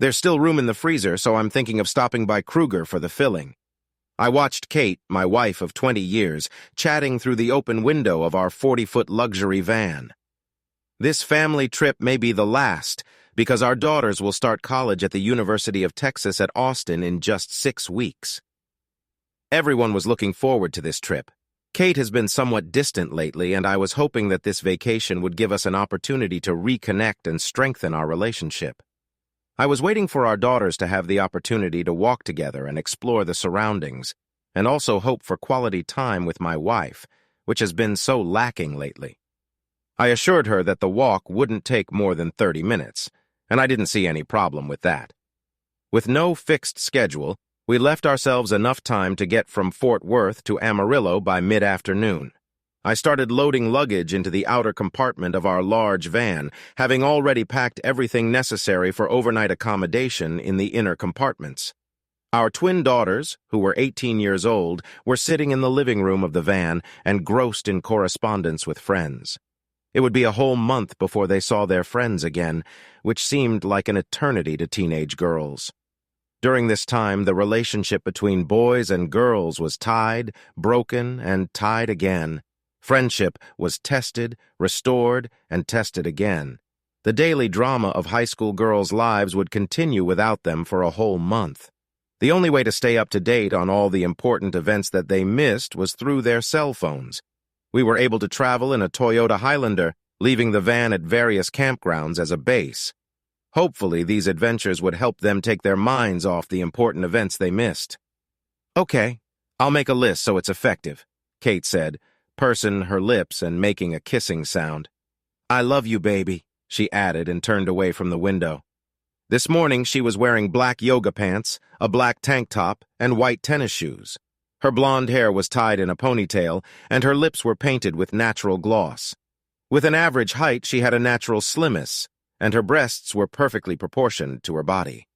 There's still room in the freezer, so I'm thinking of stopping by Kruger for the filling. I watched Kate, my wife of 20 years, chatting through the open window of our 40-foot luxury van. This family trip may be the last, because our daughters will start college at the University of Texas at Austin in just 6 weeks. Everyone was looking forward to this trip. Kate has been somewhat distant lately, and I was hoping that this vacation would give us an opportunity to reconnect and strengthen our relationship. I was waiting for our daughters to have the opportunity to walk together and explore the surroundings, and also hope for quality time with my wife, which has been so lacking lately. I assured her that the walk wouldn't take more than 30 minutes, and I didn't see any problem with that. With no fixed schedule, we left ourselves enough time to get from Fort Worth to Amarillo by mid-afternoon. I started loading luggage into the outer compartment of our large van, having already packed everything necessary for overnight accommodation in the inner compartments. Our twin daughters, who were 18 years old, were sitting in the living room of the van, engrossed in correspondence with friends. It would be a whole month before they saw their friends again, which seemed like an eternity to teenage girls. During this time, the relationship between boys and girls was tied, broken, and tied again. Friendship was tested, restored, and tested again. The daily drama of high school girls' lives would continue without them for a whole month. The only way to stay up to date on all the important events that they missed was through their cell phones. We were able to travel in a Toyota Highlander, leaving the van at various campgrounds as a base. Hopefully, these adventures would help them take their minds off the important events they missed. "Okay, I'll make a list so it's effective," Kate said, pursing her lips and making a kissing sound. "I love you, baby," she added and turned away from the window. This morning, she was wearing black yoga pants, a black tank top, and white tennis shoes. Her blonde hair was tied in a ponytail, and her lips were painted with natural gloss. With an average height, she had a natural slimness, and her breasts were perfectly proportioned to her body.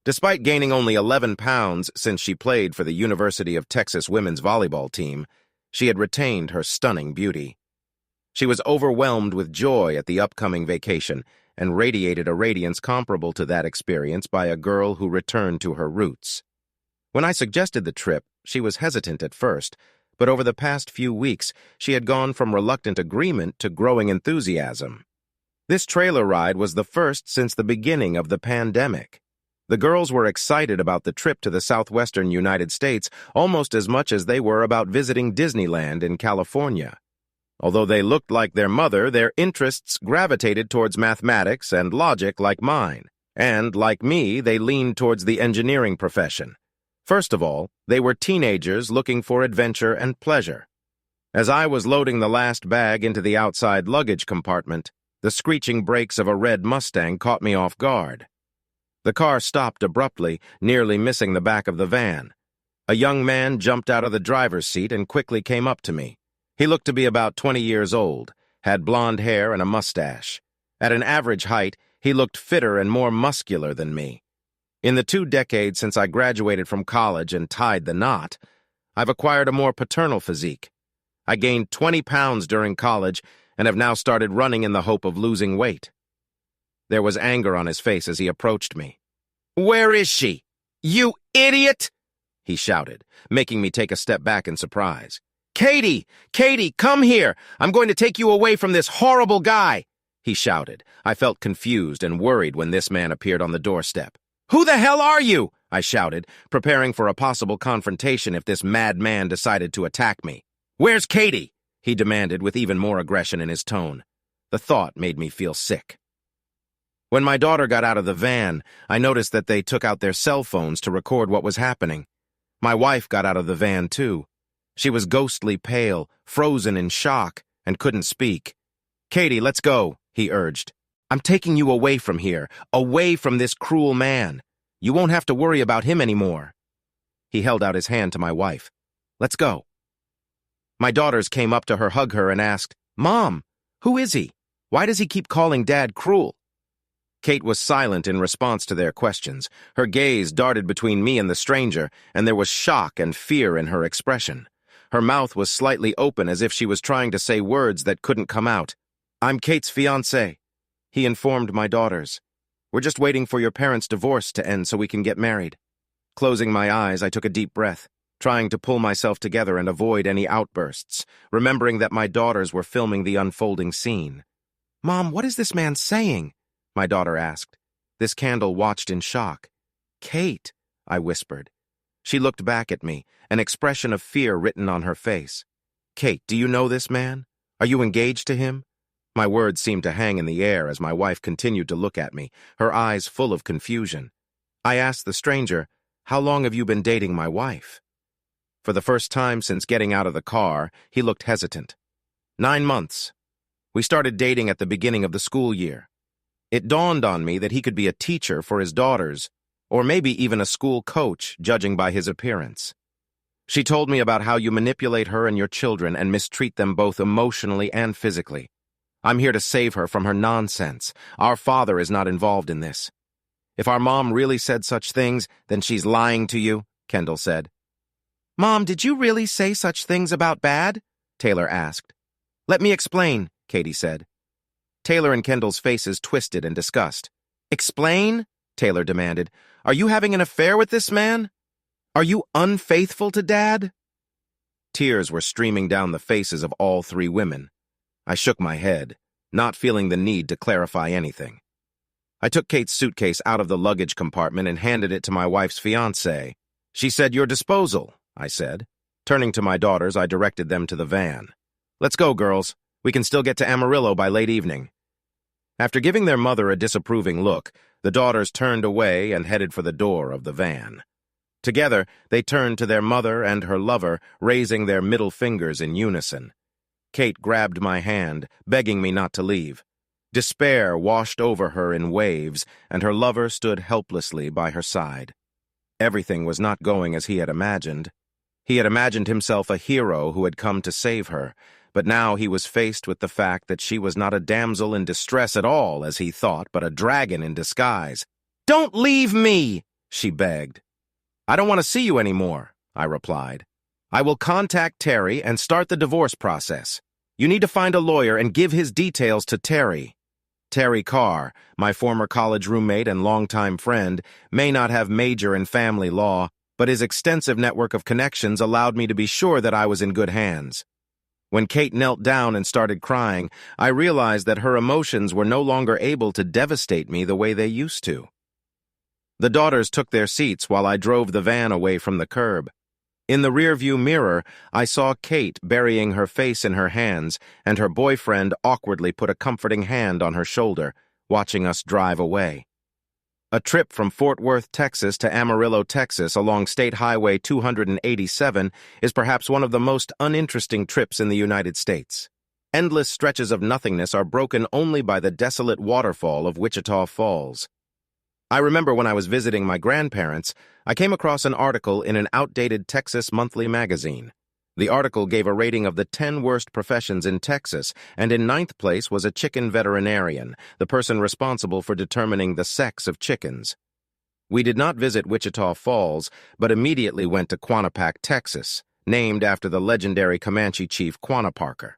Despite gaining only 11 pounds since she played for the University of Texas women's volleyball team, she had retained her stunning beauty. She was overwhelmed with joy at the upcoming vacation and radiated a radiance comparable to that experienced by a girl who returned to her roots. When I suggested the trip, she was hesitant at first, but over the past few weeks, she had gone from reluctant agreement to growing enthusiasm. This trailer ride was the first since the beginning of the pandemic. The girls were excited about the trip to the southwestern United States almost as much as they were about visiting Disneyland in California. Although they looked like their mother, their interests gravitated towards mathematics and logic like mine, and, like me, they leaned towards the engineering profession. First of all, they were teenagers looking for adventure and pleasure. As I was loading the last bag into the outside luggage compartment, the screeching brakes of a red Mustang caught me off guard. The car stopped abruptly, nearly missing the back of the van. A young man jumped out of the driver's seat and quickly came up to me. He looked to be about 20 years old, had blonde hair and a mustache. At an average height, he looked fitter and more muscular than me. In the 2 decades since I graduated from college and tied the knot, I've acquired a more paternal physique. I gained 20 pounds during college and have now started running in the hope of losing weight. There was anger on his face as he approached me. "Where is she? You idiot!" he shouted, making me take a step back in surprise. "Katie! Katie, come here! I'm going to take you away from this horrible guy!" he shouted. I felt confused and worried when this man appeared on the doorstep. "Who the hell are you?" I shouted, preparing for a possible confrontation if this mad man decided to attack me. "Where's Katie?" he demanded with even more aggression in his tone. The thought made me feel sick. When my daughter got out of the van, I noticed that they took out their cell phones to record what was happening. My wife got out of the van, too. She was ghostly pale, frozen in shock, and couldn't speak. "Katie, let's go," he urged. "I'm taking you away from here, away from this cruel man. You won't have to worry about him anymore." He held out his hand to my wife. "Let's go." My daughters came up to her, hug her, and asked, "Mom, who is he? Why does he keep calling Dad cruel?" Kate was silent in response to their questions. Her gaze darted between me and the stranger, and there was shock and fear in her expression. Her mouth was slightly open as if she was trying to say words that couldn't come out. "I'm Kate's fiancé," he informed my daughters. We're just waiting for your parents' divorce to end so we can get married. Closing my eyes, I took a deep breath, trying to pull myself together and avoid any outbursts, remembering that my daughters were filming the unfolding scene. "Mom, what is this man saying?" my daughter asked. This candle watched in shock. "Kate," I whispered. She looked back at me, an expression of fear written on her face. "Kate, do you know this man? Are you engaged to him?" My words seemed to hang in the air as my wife continued to look at me, her eyes full of confusion. I asked the stranger, "How long have you been dating my wife?" For the first time since getting out of the car, he looked hesitant. 9 months. We started dating at the beginning of the school year. It dawned on me that he could be a teacher for his daughters, or maybe even a school coach, judging by his appearance. She told me about how you manipulate her and your children and mistreat them both emotionally and physically. I'm here to save her from her nonsense. Our father is not involved in this. If our mom really said such things, then she's lying to you, Kendall said. "Mom, did you really say such things about Bad?" Taylor asked. "Let me explain," Katie said. Taylor and Kendall's faces twisted in disgust. "Explain?" Taylor demanded. "Are you having an affair with this man? Are you unfaithful to Dad?" Tears were streaming down the faces of all 3 women. I shook my head, not feeling the need to clarify anything. I took Kate's suitcase out of the luggage compartment and handed it to my wife's fiancé. "She said your disposal," I said. Turning to my daughters, I directed them to the van. "Let's go, girls. We can still get to Amarillo by late evening." After giving their mother a disapproving look, the daughters turned away and headed for the door of the van. Together, they turned to their mother and her lover, raising their middle fingers in unison. Kate grabbed my hand, begging me not to leave. Despair washed over her in waves, and her lover stood helplessly by her side. Everything was not going as he had imagined. He had imagined himself a hero who had come to save her, but now he was faced with the fact that she was not a damsel in distress at all, as he thought, but a dragon in disguise. "Don't leave me!" she begged. "I don't want to see you anymore," I replied. "I will contact Terry and start the divorce process. You need to find a lawyer and give his details to Terry. Terry Carr, my former college roommate and longtime friend, may not have major in family law, but his extensive network of connections allowed me to be sure that I was in good hands." When Kate knelt down and started crying, I realized that her emotions were no longer able to devastate me the way they used to. The daughters took their seats while I drove the van away from the curb. In the rearview mirror, I saw Kate burying her face in her hands, and her boyfriend awkwardly put a comforting hand on her shoulder, watching us drive away. A trip from Fort Worth, Texas to Amarillo, Texas along State Highway 287 is perhaps one of the most uninteresting trips in the United States. Endless stretches of nothingness are broken only by the desolate waterfall of Wichita Falls. I remember when I was visiting my grandparents, I came across an article in an outdated Texas monthly magazine. The article gave a rating of the 10 worst professions in Texas, and in 9th place was a chicken veterinarian, the person responsible for determining the sex of chickens. We did not visit Wichita Falls, but immediately went to Quannapack, Texas, named after the legendary Comanche chief Quanah Parker.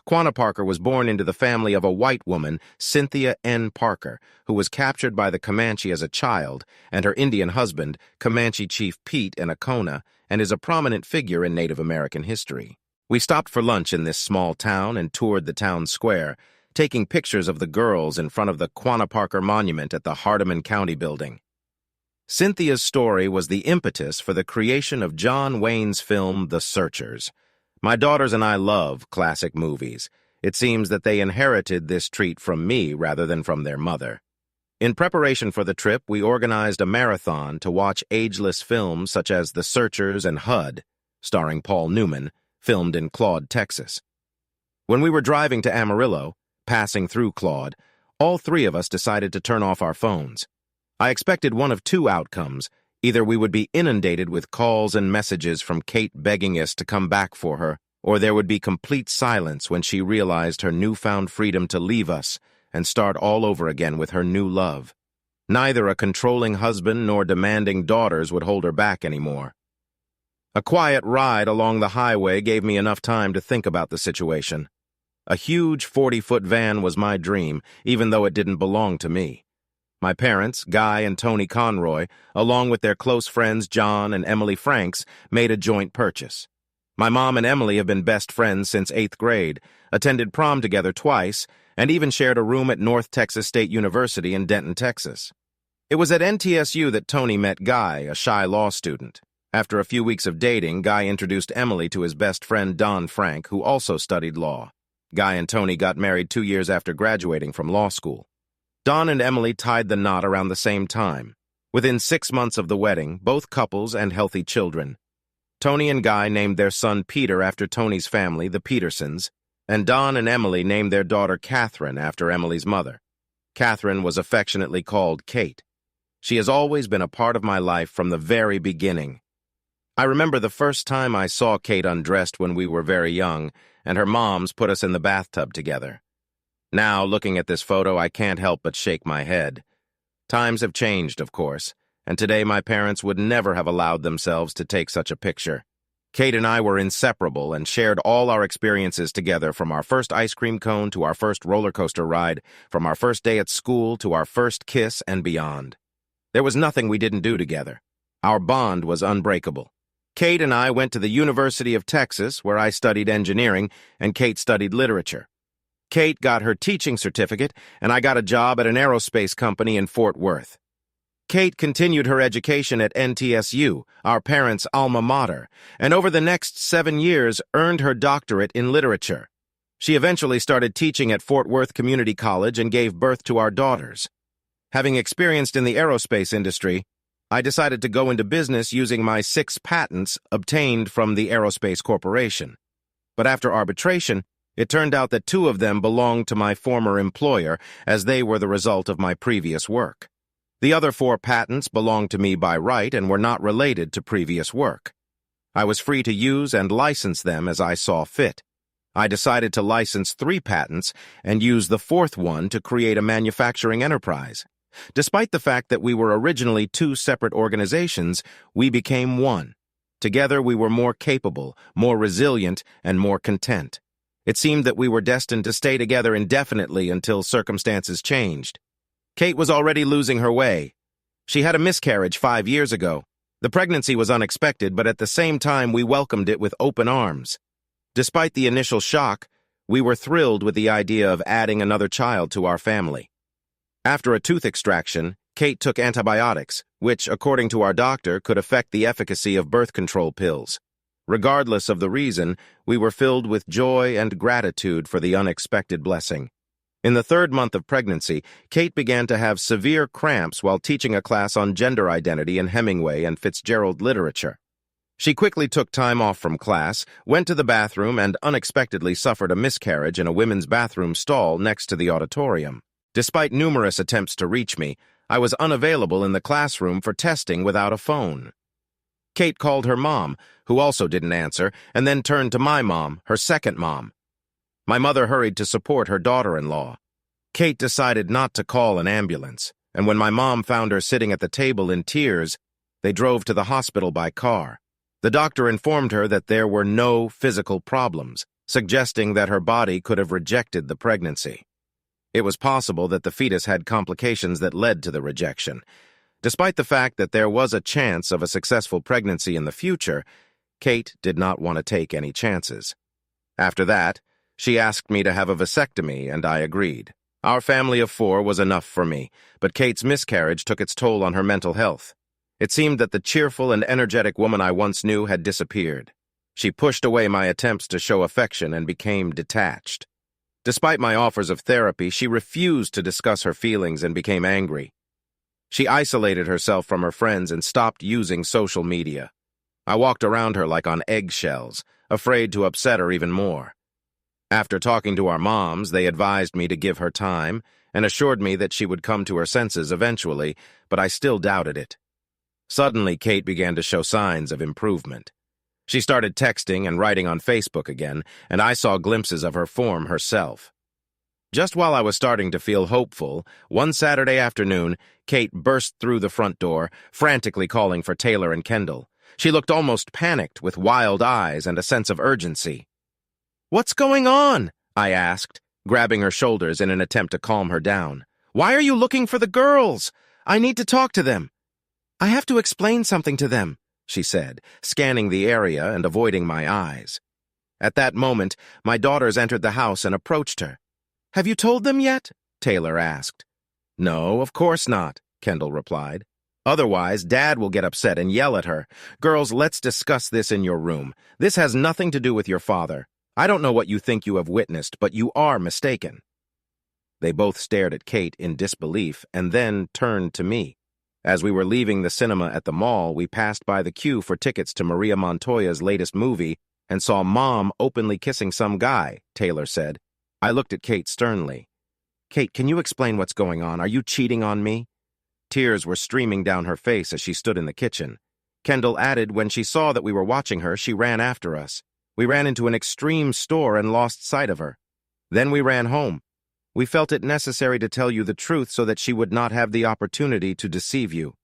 Quanah Parker was born into the family of a white woman, Cynthia N. Parker, who was captured by the Comanche as a child, and her Indian husband, Comanche Chief Pete Anacona, and is a prominent figure in Native American history. We stopped for lunch in this small town and toured the town square, taking pictures of the girls in front of the Quanah Parker Monument at the Hardeman County Building. Cynthia's story was the impetus for the creation of John Wayne's film The Searchers. My daughters and I love classic movies. It seems that they inherited this treat from me rather than from their mother. In preparation for the trip, we organized a marathon to watch ageless films such as The Searchers and HUD, starring Paul Newman, filmed in Claude, Texas. When we were driving to Amarillo, passing through Claude, all 3 of us decided to turn off our phones. I expected one of 2 outcomes. Either we would be inundated with calls and messages from Kate begging us to come back for her, or there would be complete silence when she realized her newfound freedom to leave us and start all over again with her new love. Neither a controlling husband nor demanding daughters would hold her back anymore. A quiet ride along the highway gave me enough time to think about the situation. A huge 40-foot van was my dream, even though it didn't belong to me. My parents, Guy and Tony Conroy, along with their close friends John and Emily Franks, made a joint purchase. My mom and Emily have been best friends since 8th grade, attended prom together twice, and even shared a room at North Texas State University in Denton, Texas. It was at NTSU that Tony met Guy, a shy law student. After a few weeks of dating, Guy introduced Emily to his best friend Don Frank, who also studied law. Guy and Tony got married 2 years after graduating from law school. Don and Emily tied the knot around the same time. Within 6 months of the wedding, both couples and healthy children. Tony and Guy named their son Peter after Tony's family, the Petersons, and Don and Emily named their daughter Catherine after Emily's mother. Catherine was affectionately called Kate. She has always been a part of my life from the very beginning. I remember the first time I saw Kate undressed when we were very young, and her moms put us in the bathtub together. Now, looking at this photo, I can't help but shake my head. Times have changed, of course, and today my parents would never have allowed themselves to take such a picture. Kate and I were inseparable and shared all our experiences together, from our first ice cream cone to our first roller coaster ride, from our first day at school to our first kiss and beyond. There was nothing we didn't do together. Our bond was unbreakable. Kate and I went to the University of Texas, where I studied engineering, and Kate studied literature. Kate got her teaching certificate, and I got a job at an aerospace company in Fort Worth. Kate continued her education at NTSU, our parents' alma mater, and over the next 7 years earned her doctorate in literature. She eventually started teaching at Fort Worth Community College and gave birth to our daughters. Having experienced in the aerospace industry, I decided to go into business using my 6 patents obtained from the Aerospace Corporation. But after arbitration, it turned out that 2 of them belonged to my former employer, as they were the result of my previous work. The other 4 patents belonged to me by right and were not related to previous work. I was free to use and license them as I saw fit. I decided to license 3 patents and use the 4th one to create a manufacturing enterprise. Despite the fact that we were originally 2 separate organizations, we became one. Together we were more capable, more resilient, and more content. It seemed that we were destined to stay together indefinitely until circumstances changed. Kate was already losing her way. She had a miscarriage 5 years ago. The pregnancy was unexpected, but at the same time we welcomed it with open arms. Despite the initial shock, we were thrilled with the idea of adding another child to our family. After a tooth extraction, Kate took antibiotics, which, according to our doctor, could affect the efficacy of birth control pills. Regardless of the reason, we were filled with joy and gratitude for the unexpected blessing. In the 3rd month of pregnancy, Kate began to have severe cramps while teaching a class on gender identity in Hemingway and Fitzgerald literature. She quickly took time off from class, went to the bathroom, and unexpectedly suffered a miscarriage in a women's bathroom stall next to the auditorium. Despite numerous attempts to reach me, I was unavailable in the classroom for testing without a phone. Kate called her mom, who also didn't answer, and then turned to my mom, her second mom. My mother hurried to support her daughter-in-law. Kate decided not to call an ambulance, and when my mom found her sitting at the table in tears, they drove to the hospital by car. The doctor informed her that there were no physical problems, suggesting that her body could have rejected the pregnancy. It was possible that the fetus had complications that led to the rejection. Despite the fact that there was a chance of a successful pregnancy in the future, Kate did not want to take any chances. After that, she asked me to have a vasectomy, and I agreed. Our family of 4 was enough for me, but Kate's miscarriage took its toll on her mental health. It seemed that the cheerful and energetic woman I once knew had disappeared. She pushed away my attempts to show affection and became detached. Despite my offers of therapy, she refused to discuss her feelings and became angry. She isolated herself from her friends and stopped using social media. I walked around her like on eggshells, afraid to upset her even more. After talking to our moms, they advised me to give her time and assured me that she would come to her senses eventually, but I still doubted it. Suddenly, Kate began to show signs of improvement. She started texting and writing on Facebook again, and I saw glimpses of her form herself. Just while I was starting to feel hopeful, one Saturday afternoon, Kate burst through the front door, frantically calling for Taylor and Kendall. She looked almost panicked, with wild eyes and a sense of urgency. "What's going on?" I asked, grabbing her shoulders in an attempt to calm her down. Why are you looking for the girls? I need to talk to them. I have to explain something to them, she said, scanning the area and avoiding my eyes. At that moment, my daughters entered the house and approached her. Have you told them yet? Taylor asked. No, of course not, Kendall replied. Otherwise, Dad will get upset and yell at her. Girls, let's discuss this in your room. This has nothing to do with your father. I don't know what you think you have witnessed, but you are mistaken. They both stared at Kate in disbelief and then turned to me. As we were leaving the cinema at the mall, we passed by the queue for tickets to Maria Montoya's latest movie and saw Mom openly kissing some guy, Taylor said. I looked at Kate sternly. Kate, can you explain what's going on? Are you cheating on me? Tears were streaming down her face as she stood in the kitchen. Kendall added when she saw that we were watching her, she ran after us. We ran into an extreme store and lost sight of her. Then we ran home. We felt it necessary to tell you the truth so that she would not have the opportunity to deceive you.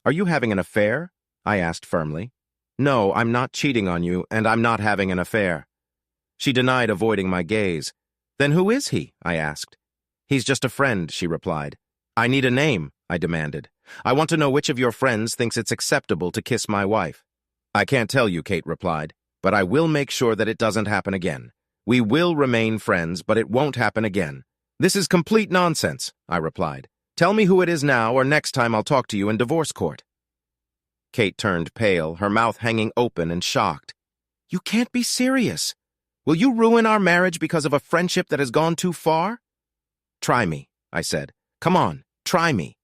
Are you having an affair? I asked firmly. No, I'm not cheating on you, and I'm not having an affair. She denied, avoiding my gaze. Then who is he? I asked. He's just a friend, she replied. I need a name, I demanded. I want to know which of your friends thinks it's acceptable to kiss my wife. I can't tell you, Kate replied, but I will make sure that it doesn't happen again. We will remain friends, but it won't happen again. This is complete nonsense, I replied. Tell me who it is now, or next time I'll talk to you in divorce court. Kate turned pale, her mouth hanging open and shocked. You can't be serious. Will you ruin our marriage because of a friendship that has gone too far? Try me, I said. Come on, try me.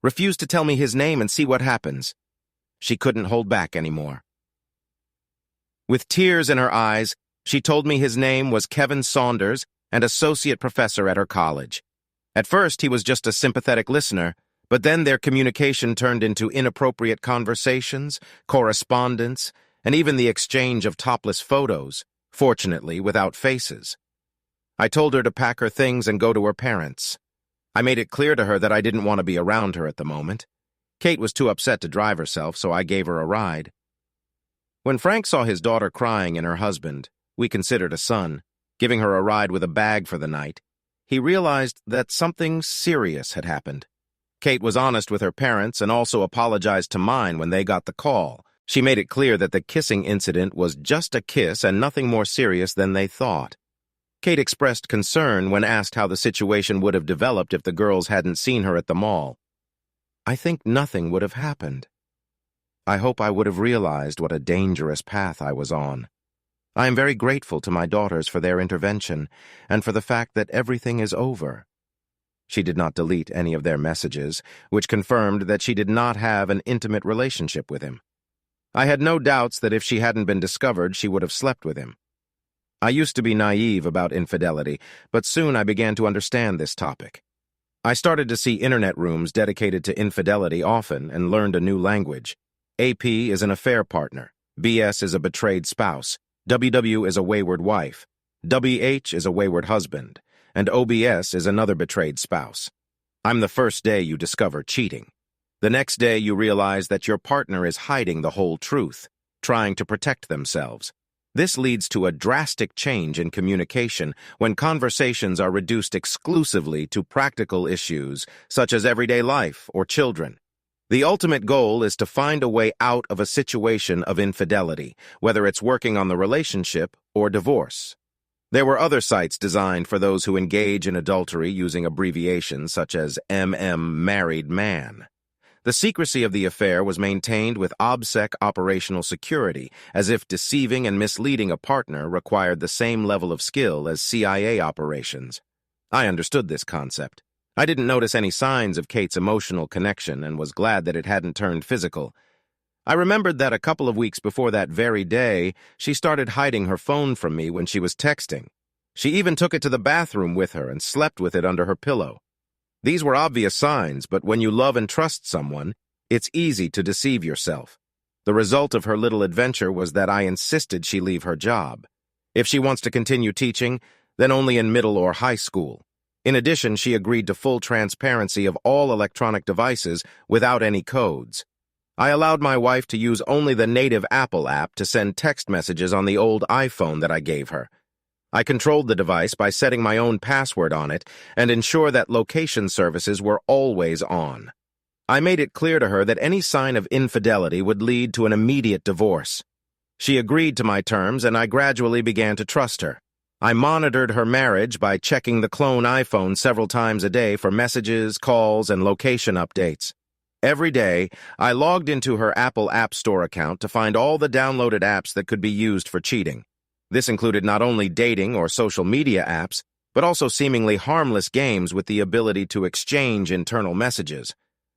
Refuse to tell me his name and see what happens. She couldn't hold back anymore. With tears in her eyes, she told me his name was Kevin Saunders, and associate professor at her college. At first, he was just a sympathetic listener, but then their communication turned into inappropriate conversations, correspondence, and even the exchange of topless photos, fortunately without faces. I told her to pack her things and go to her parents. I made it clear to her that I didn't want to be around her at the moment. Kate was too upset to drive herself, so I gave her a ride. When Frank saw his daughter crying in her husband, we considered a son, giving her a ride with a bag for the night, he realized that something serious had happened. Kate was honest with her parents and also apologized to mine when they got the call. She made it clear that the kissing incident was just a kiss and nothing more serious than they thought. Kate expressed concern when asked how the situation would have developed if the girls hadn't seen her at the mall. I think nothing would have happened. I hope I would have realized what a dangerous path I was on. I am very grateful to my daughters for their intervention and for the fact that everything is over. She did not delete any of their messages, which confirmed that she did not have an intimate relationship with him. I had no doubts that if she hadn't been discovered, she would have slept with him. I used to be naive about infidelity, but soon I began to understand this topic. I started to see internet rooms dedicated to infidelity often and learned a new language. AP is an affair partner, BS is a betrayed spouse, WW is a wayward wife, WH is a wayward husband, and OBS is another betrayed spouse. I'm the first day you discover cheating. The next day you realize that your partner is hiding the whole truth, trying to protect themselves. This leads to a drastic change in communication when conversations are reduced exclusively to practical issues such as everyday life or children. The ultimate goal is to find a way out of a situation of infidelity, whether it's working on the relationship or divorce. There were other sites designed for those who engage in adultery using abbreviations such as married man. The secrecy of the affair was maintained with OBSEC operational security, as if deceiving and misleading a partner required the same level of skill as CIA operations. I understood this concept. I didn't notice any signs of Kate's emotional connection and was glad that it hadn't turned physical. I remembered that a couple of weeks before that very day, she started hiding her phone from me when she was texting. She even took it to the bathroom with her and slept with it under her pillow. These were obvious signs, but when you love and trust someone, it's easy to deceive yourself. The result of her little adventure was that I insisted she leave her job. If she wants to continue teaching, then only in middle or high school. In addition, she agreed to full transparency of all electronic devices without any codes. I allowed my wife to use only the native Apple app to send text messages on the old iPhone that I gave her. I controlled the device by setting my own password on it and ensure that location services were always on. I made it clear to her that any sign of infidelity would lead to an immediate divorce. She agreed to my terms, and I gradually began to trust her. I monitored her marriage by checking the clone iPhone several times a day for messages, calls, and location updates. Every day, I logged into her Apple App Store account to find all the downloaded apps that could be used for cheating. This included not only dating or social media apps, but also seemingly harmless games with the ability to exchange internal messages.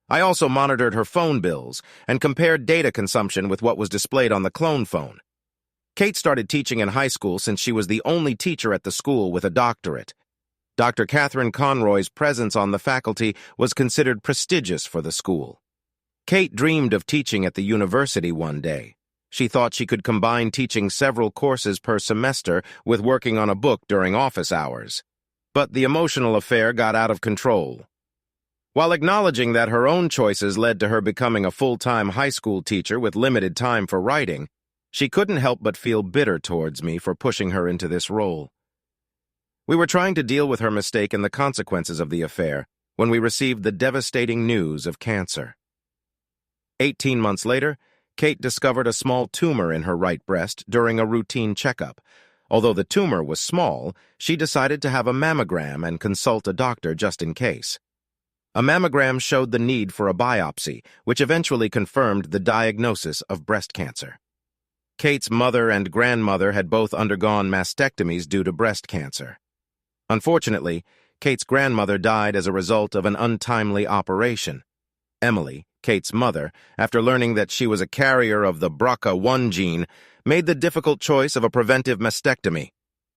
I also monitored her phone bills and compared data consumption with what was displayed on the clone phone. Kate started teaching in high school since she was the only teacher at the school with a doctorate. Dr. Catherine Conroy's presence on the faculty was considered prestigious for the school. Kate dreamed of teaching at the university one day. She thought she could combine teaching several courses per semester with working on a book during office hours. But the emotional affair got out of control. While acknowledging that her own choices led to her becoming a full-time high school teacher with limited time for writing, she couldn't help but feel bitter towards me for pushing her into this role. We were trying to deal with her mistake and the consequences of the affair when we received the devastating news of cancer. 18 months later, Kate discovered a small tumor in her right breast during a routine checkup. Although the tumor was small, she decided to have a mammogram and consult a doctor just in case. A mammogram showed the need for a biopsy, which eventually confirmed the diagnosis of breast cancer. Kate's mother and grandmother had both undergone mastectomies due to breast cancer. Unfortunately, Kate's grandmother died as a result of an untimely operation. Emily, Kate's mother, after learning that she was a carrier of the BRCA1 gene, made the difficult choice of a preventive mastectomy.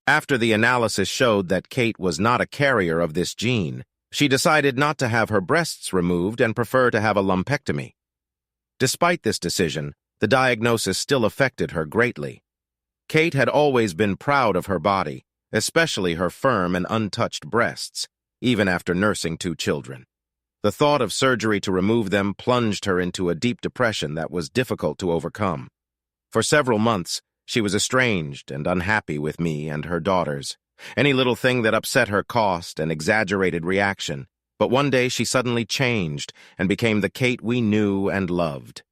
After the analysis showed that Kate was not a carrier of this gene, she decided not to have her breasts removed and prefer to have a lumpectomy. Despite this decision, the diagnosis still affected her greatly. Kate had always been proud of her body, especially her firm and untouched breasts, even after nursing 2 children. The thought of surgery to remove them plunged her into a deep depression that was difficult to overcome. For several months, she was estranged and unhappy with me and her daughters. Any little thing that upset her caused an exaggerated reaction, but one day she suddenly changed and became the Kate we knew and loved.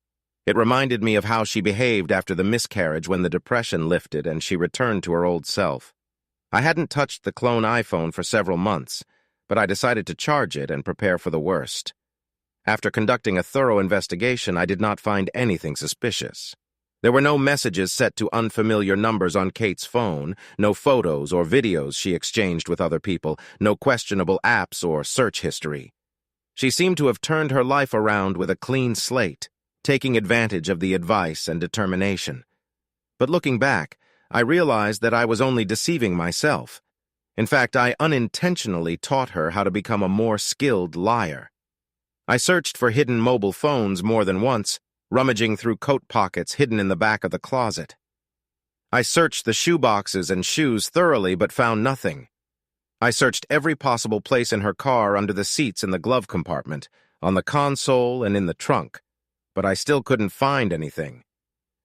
It reminded me of how she behaved after the miscarriage when the depression lifted and she returned to her old self. I hadn't touched the clone iPhone for several months, but I decided to charge it and prepare for the worst. After conducting a thorough investigation, I did not find anything suspicious. There were no messages set to unfamiliar numbers on Kate's phone, no photos or videos she exchanged with other people, no questionable apps or search history. She seemed to have turned her life around with a clean slate, taking advantage of the advice and determination. But looking back, I realized that I was only deceiving myself. In fact, I unintentionally taught her how to become a more skilled liar. I searched for hidden mobile phones more than once, rummaging through coat pockets hidden in the back of the closet. I searched the shoe boxes and shoes thoroughly but found nothing. I searched every possible place in her car under the seats in the glove compartment, on the console and in the trunk, but I still couldn't find anything.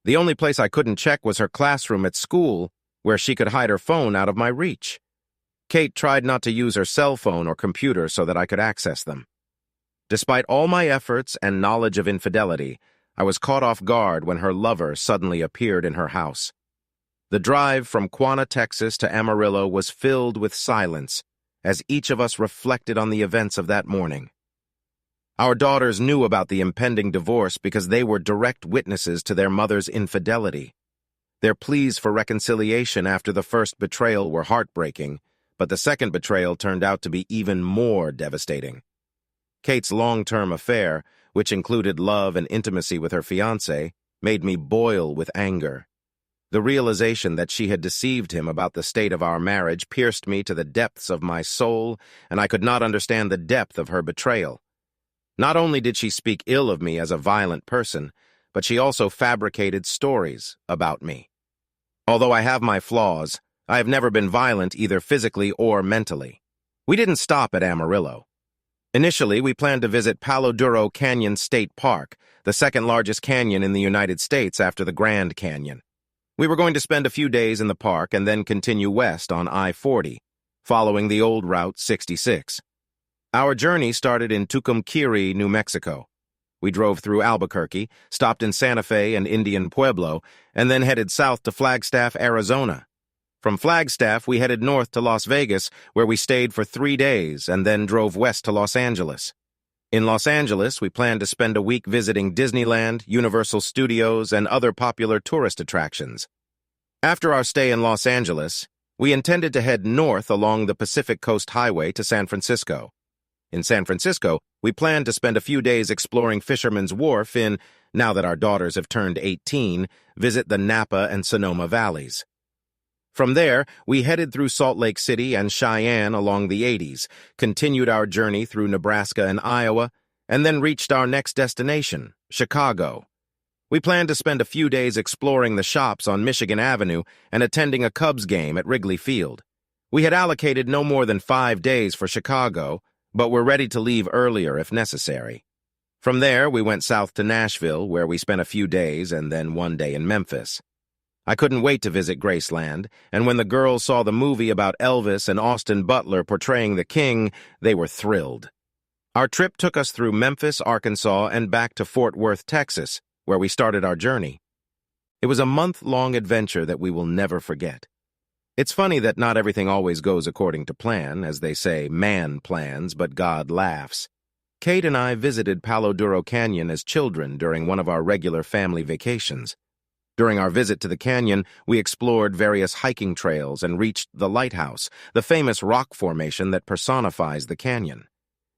The only place I couldn't check was her classroom at school, where she could hide her phone out of my reach. Kate tried not to use her cell phone or computer so that I could access them. Despite all my efforts and knowledge of infidelity, I was caught off guard when her lover suddenly appeared in her house. The drive from Quanah, Texas to Amarillo was filled with silence as each of us reflected on the events of that morning. Our daughters knew about the impending divorce because they were direct witnesses to their mother's infidelity. Their pleas for reconciliation after the first betrayal were heartbreaking, but the second betrayal turned out to be even more devastating. Kate's long-term affair, which included love and intimacy with her fiancé, made me boil with anger. The realization that she had deceived him about the state of our marriage pierced me to the depths of my soul, and I could not understand the depth of her betrayal. Not only did she speak ill of me as a violent person, but she also fabricated stories about me. Although I have my flaws, I have never been violent either physically or mentally. We didn't stop at Amarillo. Initially, we planned to visit Palo Duro Canyon State Park, the second largest canyon in the United States after the Grand Canyon. We were going to spend a few days in the park and then continue west on I-40, following the old Route 66. Our journey started in Tucumcari, New Mexico. We drove through Albuquerque, stopped in Santa Fe and Indian Pueblo, and then headed south to Flagstaff, Arizona. From Flagstaff, we headed north to Las Vegas, where we stayed for 3 days and then drove west to Los Angeles. In Los Angeles, we planned to spend a week visiting Disneyland, Universal Studios, and other popular tourist attractions. After our stay in Los Angeles, we intended to head north along the Pacific Coast Highway to San Francisco. In San Francisco, we planned to spend a few days exploring Fisherman's Wharf and, now that our daughters have turned 18, visit the Napa and Sonoma valleys. From there, we headed through Salt Lake City and Cheyenne along the 80s, continued our journey through Nebraska and Iowa, and then reached our next destination, Chicago. We planned to spend a few days exploring the shops on Michigan Avenue and attending a Cubs game at Wrigley Field. We had allocated no more than 5 days for Chicago, but were ready to leave earlier if necessary. From there, we went south to Nashville, where we spent a few days and then 1 day in Memphis. I couldn't wait to visit Graceland, and when the girls saw the movie about Elvis and Austin Butler portraying the king, they were thrilled. Our trip took us through Memphis, Arkansas, and back to Fort Worth, Texas, where we started our journey. It was a month-long adventure that we will never forget. It's funny that not everything always goes according to plan. As they say, man plans, but God laughs. Kate and I visited Palo Duro Canyon as children during one of our regular family vacations. During our visit to the canyon, we explored various hiking trails and reached the lighthouse, the famous rock formation that personifies the canyon.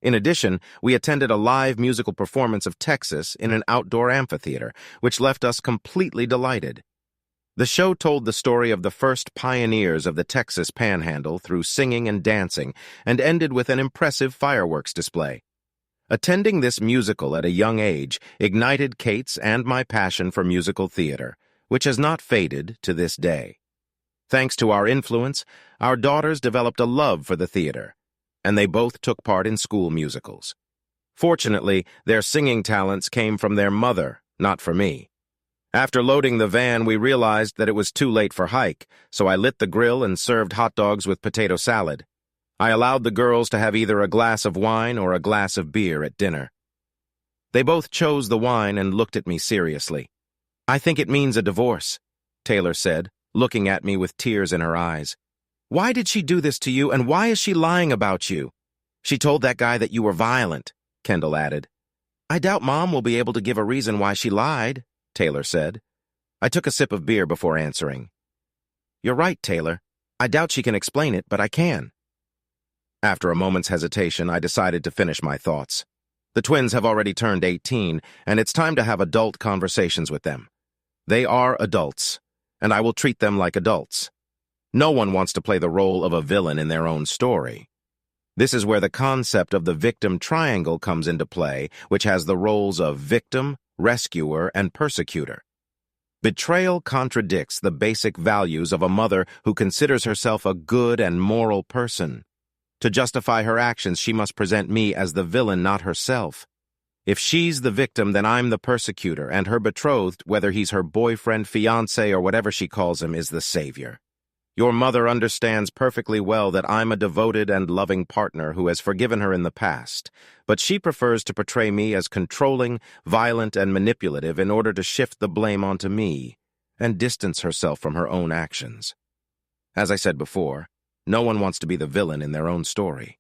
In addition, we attended a live musical performance of Texas in an outdoor amphitheater, which left us completely delighted. The show told the story of the first pioneers of the Texas Panhandle through singing and dancing, and ended with an impressive fireworks display. Attending this musical at a young age ignited Kate's and my passion for musical theater, which has not faded to this day. Thanks to our influence, our daughters developed a love for the theater, and they both took part in school musicals. Fortunately, their singing talents came from their mother, not from me. After loading the van, we realized that it was too late for hike, so I lit the grill and served hot dogs with potato salad. I allowed the girls to have either a glass of wine or a glass of beer at dinner. They both chose the wine and looked at me seriously. "I think it means a divorce," Taylor said, looking at me with tears in her eyes. "Why did she do this to you, and why is she lying about you?" "She told that guy that you were violent," Kendall added. "I doubt Mom will be able to give a reason why she lied," Taylor said. I took a sip of beer before answering. "You're right, Taylor. I doubt she can explain it, but I can." After a moment's hesitation, I decided to finish my thoughts. The twins have already turned 18, and it's time to have adult conversations with them. They are adults, and I will treat them like adults. No one wants to play the role of a villain in their own story. This is where the concept of the victim triangle comes into play, which has the roles of victim, rescuer, and persecutor. Betrayal contradicts the basic values of a mother who considers herself a good and moral person. To justify her actions, she must present me as the villain, not herself. If she's the victim, then I'm the persecutor, and her betrothed, whether he's her boyfriend, fiancé, or whatever she calls him, is the savior. Your mother understands perfectly well that I'm a devoted and loving partner who has forgiven her in the past, but she prefers to portray me as controlling, violent, and manipulative in order to shift the blame onto me and distance herself from her own actions. As I said before, no one wants to be the villain in their own story.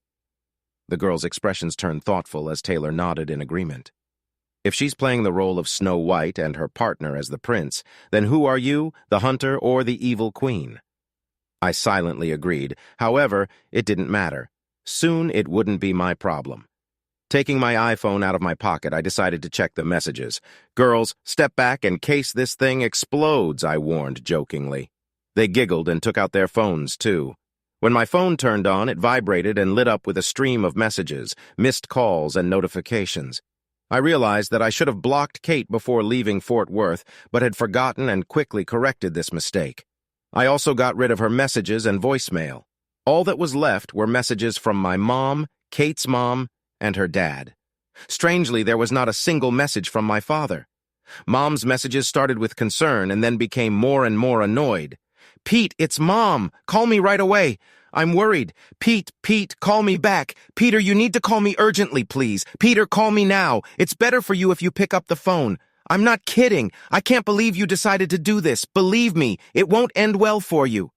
The girl's expressions turned thoughtful as Taylor nodded in agreement. If she's playing the role of Snow White and her partner as the prince, then who are you, the hunter or the evil queen? I silently agreed. However, it didn't matter. Soon it wouldn't be my problem. Taking my iPhone out of my pocket, I decided to check the messages. "Girls, step back in case this thing explodes," I warned jokingly. They giggled and took out their phones, too. When my phone turned on, it vibrated and lit up with a stream of messages, missed calls, and notifications. I realized that I should have blocked Kate before leaving Fort Worth, but had forgotten and quickly corrected this mistake. I also got rid of her messages and voicemail. All that was left were messages from my mom, Kate's mom, and her dad. Strangely, there was not a single message from my father. Mom's messages started with concern and then became more and more annoyed. "Pete, it's Mom! Call me right away! I'm worried! Pete, call me back! Peter, you need to call me urgently, please! Peter, call me now! It's better for you if you pick up the phone! I'm not kidding! I can't believe you decided to do this! Believe me, it won't end well for you!"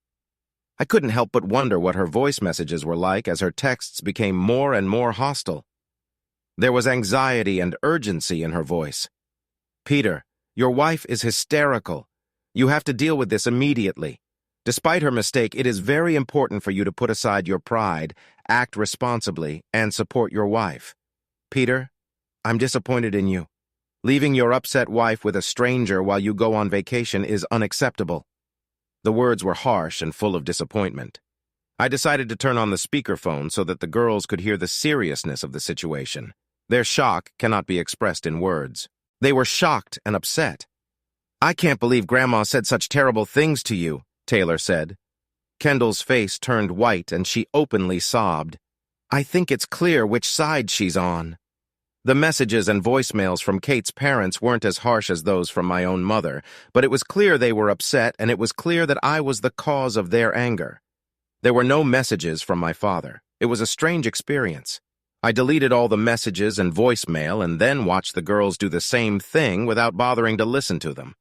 I couldn't help but wonder what her voice messages were like as her texts became more and more hostile. There was anxiety and urgency in her voice. "Peter, your wife is hysterical. You have to deal with this immediately. Despite her mistake, it is very important for you to put aside your pride, act responsibly, and support your wife. Peter, I'm disappointed in you. Leaving your upset wife with a stranger while you go on vacation is unacceptable." The words were harsh and full of disappointment. I decided to turn on the speakerphone so that the girls could hear the seriousness of the situation. Their shock cannot be expressed in words. They were shocked and upset. "I can't believe Grandma said such terrible things to you," Taylor said. Kendall's face turned white and she openly sobbed. "I think it's clear which side she's on." The messages and voicemails from Kate's parents weren't as harsh as those from my own mother, but it was clear they were upset and it was clear that I was the cause of their anger. There were no messages from my father. It was a strange experience. I deleted all the messages and voicemail and then watched the girls do the same thing without bothering to listen to them.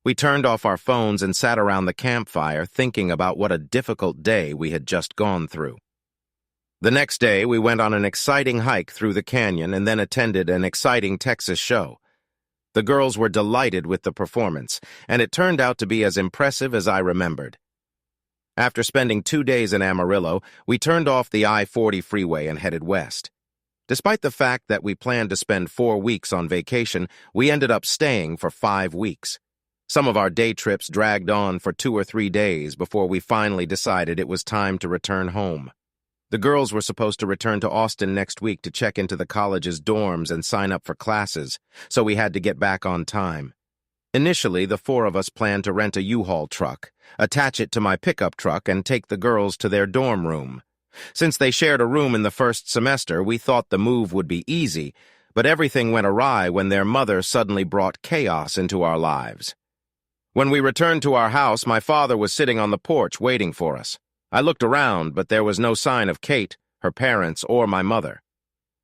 We turned off our phones and sat around the campfire thinking about what a difficult day we had just gone through. The next day, we went on an exciting hike through the canyon and then attended an exciting Texas show. The girls were delighted with the performance, and it turned out to be as impressive as I remembered. After spending 2 days in Amarillo, we turned off the I-40 freeway and headed west. Despite the fact that we planned to spend 4 weeks on vacation, we ended up staying for 5 weeks. Some of our day trips dragged on for 2 or 3 days before we finally decided it was time to return home. The girls were supposed to return to Austin next week to check into the college's dorms and sign up for classes, so we had to get back on time. Initially, the 4 of us planned to rent a U-Haul truck, attach it to my pickup truck, and take the girls to their dorm room. Since they shared a room in the first semester, we thought the move would be easy, but everything went awry when their mother suddenly brought chaos into our lives. When we returned to our house, my father was sitting on the porch waiting for us. I looked around, but there was no sign of Kate, her parents, or my mother.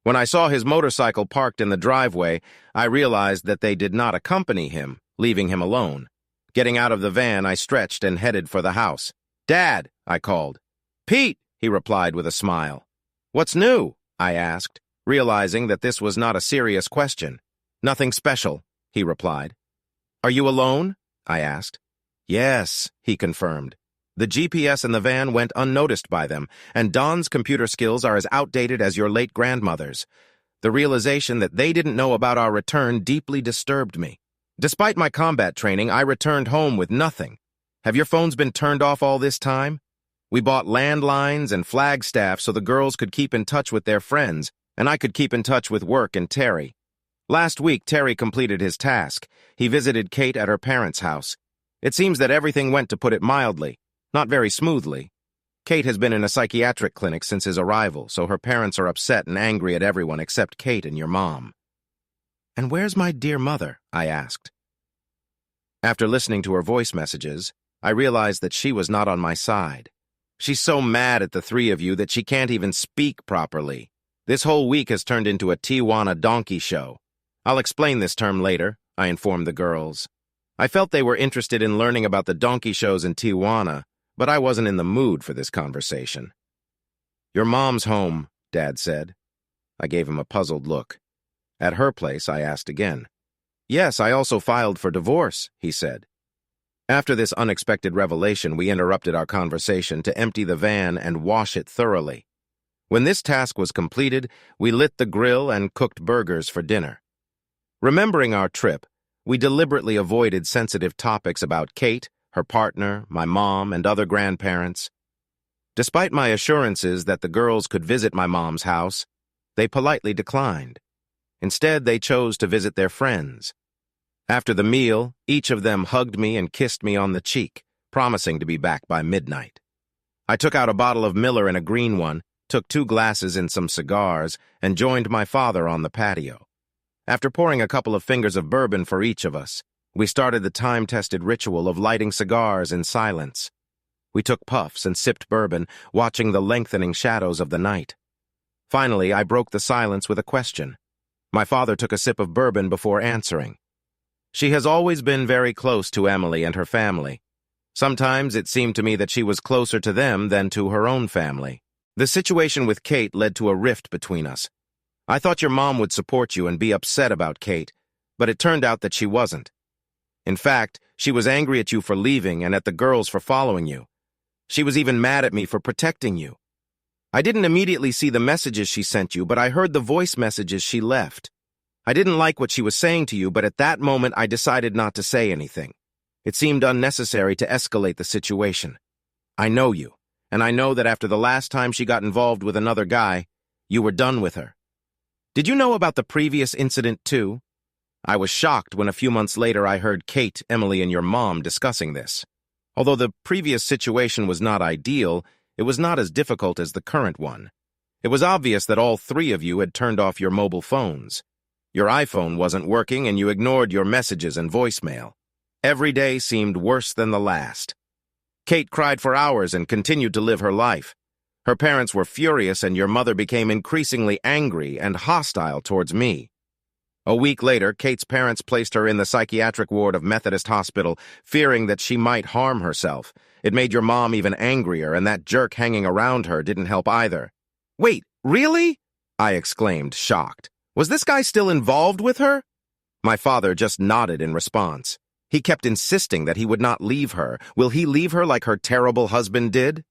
When I saw his motorcycle parked in the driveway, I realized that they did not accompany him, leaving him alone. Getting out of the van, I stretched and headed for the house. "Dad," I called. "Pete," he replied with a smile. "What's new?" I asked, realizing that this was not a serious question. "Nothing special," he replied. "Are you alone?" I asked. "Yes," he confirmed. "The GPS in the van went unnoticed by them, and Don's computer skills are as outdated as your late grandmother's. The realization that they didn't know about our return deeply disturbed me. Despite my combat training, I returned home with nothing. Have your phones been turned off all this time? We bought landlines and flagstaff so the girls could keep in touch with their friends, and I could keep in touch with work and Terry. Last week, Terry completed his task. He visited Kate at her parents' house. It seems that everything went, to put it mildly, not very smoothly. Kate has been in a psychiatric clinic since his arrival, so her parents are upset and angry at everyone except Kate and your mom." "And where's my dear mother?" I asked. After listening to her voice messages, I realized that she was not on my side. She's so mad at the 3 of you that she can't even speak properly. This whole week has turned into a Tijuana donkey show. I'll explain this term later, I informed the girls. I felt they were interested in learning about the donkey shows in Tijuana, but I wasn't in the mood for this conversation. "Your mom's home," Dad said. I gave him a puzzled look. "At her place?" I asked again. "Yes, I also filed for divorce," he said. After this unexpected revelation, we interrupted our conversation to empty the van and wash it thoroughly. When this task was completed, we lit the grill and cooked burgers for dinner. Remembering our trip, we deliberately avoided sensitive topics about Kate, her partner, my mom, and other grandparents. Despite my assurances that the girls could visit my mom's house, they politely declined. Instead, they chose to visit their friends. After the meal, each of them hugged me and kissed me on the cheek, promising to be back by midnight. I took out a bottle of Miller and a green one, took 2 glasses and some cigars, and joined my father on the patio. After pouring a couple of fingers of bourbon for each of us, we started the time-tested ritual of lighting cigars in silence. We took puffs and sipped bourbon, watching the lengthening shadows of the night. Finally, I broke the silence with a question. My father took a sip of bourbon before answering. She has always been very close to Emily and her family. Sometimes it seemed to me that she was closer to them than to her own family. The situation with Kate led to a rift between us. I thought your mom would support you and be upset about Kate, but it turned out that she wasn't. In fact, she was angry at you for leaving and at the girls for following you. She was even mad at me for protecting you. I didn't immediately see the messages she sent you, but I heard the voice messages she left. I didn't like what she was saying to you, but at that moment I decided not to say anything. It seemed unnecessary to escalate the situation. I know you, and I know that after the last time she got involved with another guy, you were done with her. Did you know about the previous incident too? I was shocked when a few months later I heard Kate, Emily, and your mom discussing this. Although the previous situation was not ideal, it was not as difficult as the current one. It was obvious that all three of you had turned off your mobile phones. Your iPhone wasn't working and you ignored your messages and voicemail. Every day seemed worse than the last. Kate cried for hours and continued to live her life. Her parents were furious and your mother became increasingly angry and hostile towards me. A week later, Kate's parents placed her in the psychiatric ward of Methodist Hospital, fearing that she might harm herself. It made your mom even angrier, and that jerk hanging around her didn't help either. Wait, really? I exclaimed, shocked. Was this guy still involved with her? My father just nodded in response. He kept insisting that he would not leave her. Will he leave her like her terrible husband did?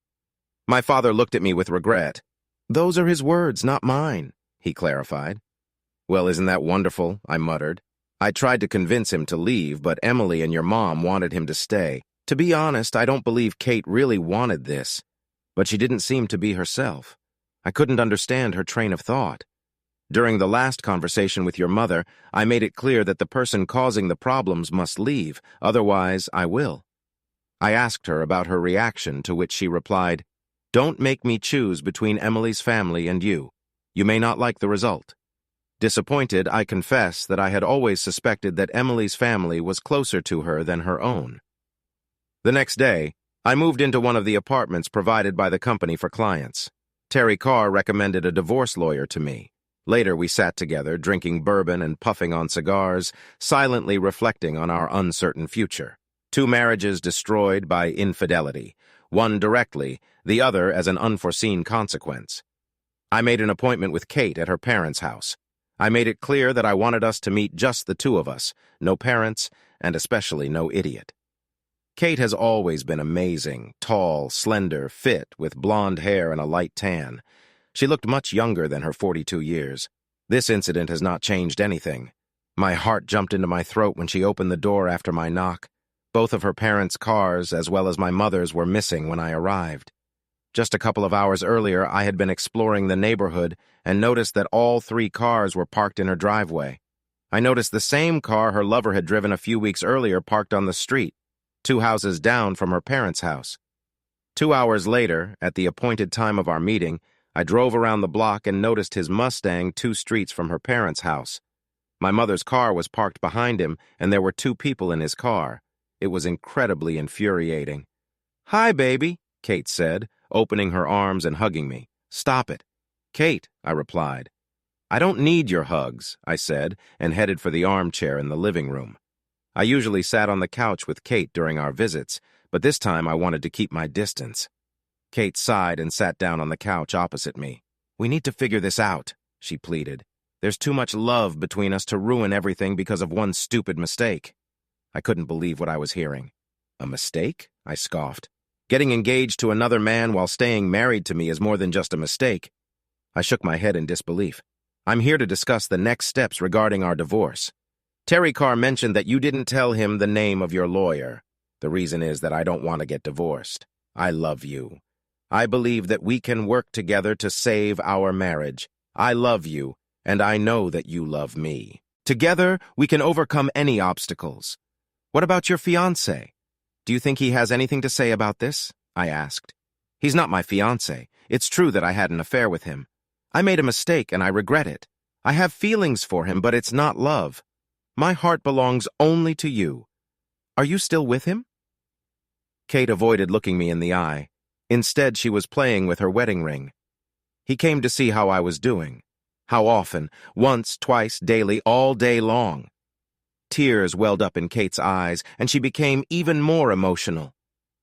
My father looked at me with regret. Those are his words, not mine, he clarified. Well, isn't that wonderful? I muttered. I tried to convince him to leave, but Emily and your mom wanted him to stay. To be honest, I don't believe Kate really wanted this, but she didn't seem to be herself. I couldn't understand her train of thought. During the last conversation with your mother, I made it clear that the person causing the problems must leave, otherwise I will. I asked her about her reaction, to which she replied, "Don't make me choose between Emily's family and you. You may not like the result." Disappointed, I confess that I had always suspected that Emily's family was closer to her than her own. The next day, I moved into one of the apartments provided by the company for clients. Terry Carr recommended a divorce lawyer to me. Later, we sat together, drinking bourbon and puffing on cigars, silently reflecting on our uncertain future. 2 marriages destroyed by infidelity, one directly, the other as an unforeseen consequence. I made an appointment with Kate at her parents' house. I made it clear that I wanted us to meet just the 2 of us, no parents, and especially no idiot. Kate has always been amazing, tall, slender, fit, with blonde hair and a light tan. She looked much younger than her 42 years. This incident has not changed anything. My heart jumped into my throat when she opened the door after my knock. Both of her parents' cars, as well as my mother's, were missing when I arrived. Just a couple of hours earlier, I had been exploring the neighborhood and noticed that all 3 cars were parked in her driveway. I noticed the same car her lover had driven a few weeks earlier parked on the street, 2 houses down from her parents' house. 2 hours later, at the appointed time of our meeting, I drove around the block and noticed his Mustang 2 streets from her parents' house. My mother's car was parked behind him, and there were 2 people in his car. It was incredibly infuriating. "Hi, baby," Kate said, opening her arms and hugging me. "Stop it." "Kate," I replied. "I don't need your hugs," I said, and headed for the armchair in the living room. I usually sat on the couch with Kate during our visits, but this time I wanted to keep my distance. Kate sighed and sat down on the couch opposite me. "We need to figure this out," she pleaded. "There's too much love between us to ruin everything because of one stupid mistake." I couldn't believe what I was hearing. "A mistake?" I scoffed. "Getting engaged to another man while staying married to me is more than just a mistake." I shook my head in disbelief. "I'm here to discuss the next steps regarding our divorce. Terry Carr mentioned that you didn't tell him the name of your lawyer. The reason is that I don't want to get divorced. I love you. I believe that we can work together to save our marriage. I love you, and I know that you love me. Together, we can overcome any obstacles. What about your fiancé? Do you think he has anything to say about this?" I asked. "He's not my fiancé. It's true that I had an affair with him. I made a mistake, and I regret it. I have feelings for him, but it's not love. My heart belongs only to you. Are you still with him?" Kate avoided looking me in the eye. Instead, she was playing with her wedding ring. He came to see how I was doing. How often? Once, twice, daily, all day long. Tears welled up in Kate's eyes, and she became even more emotional.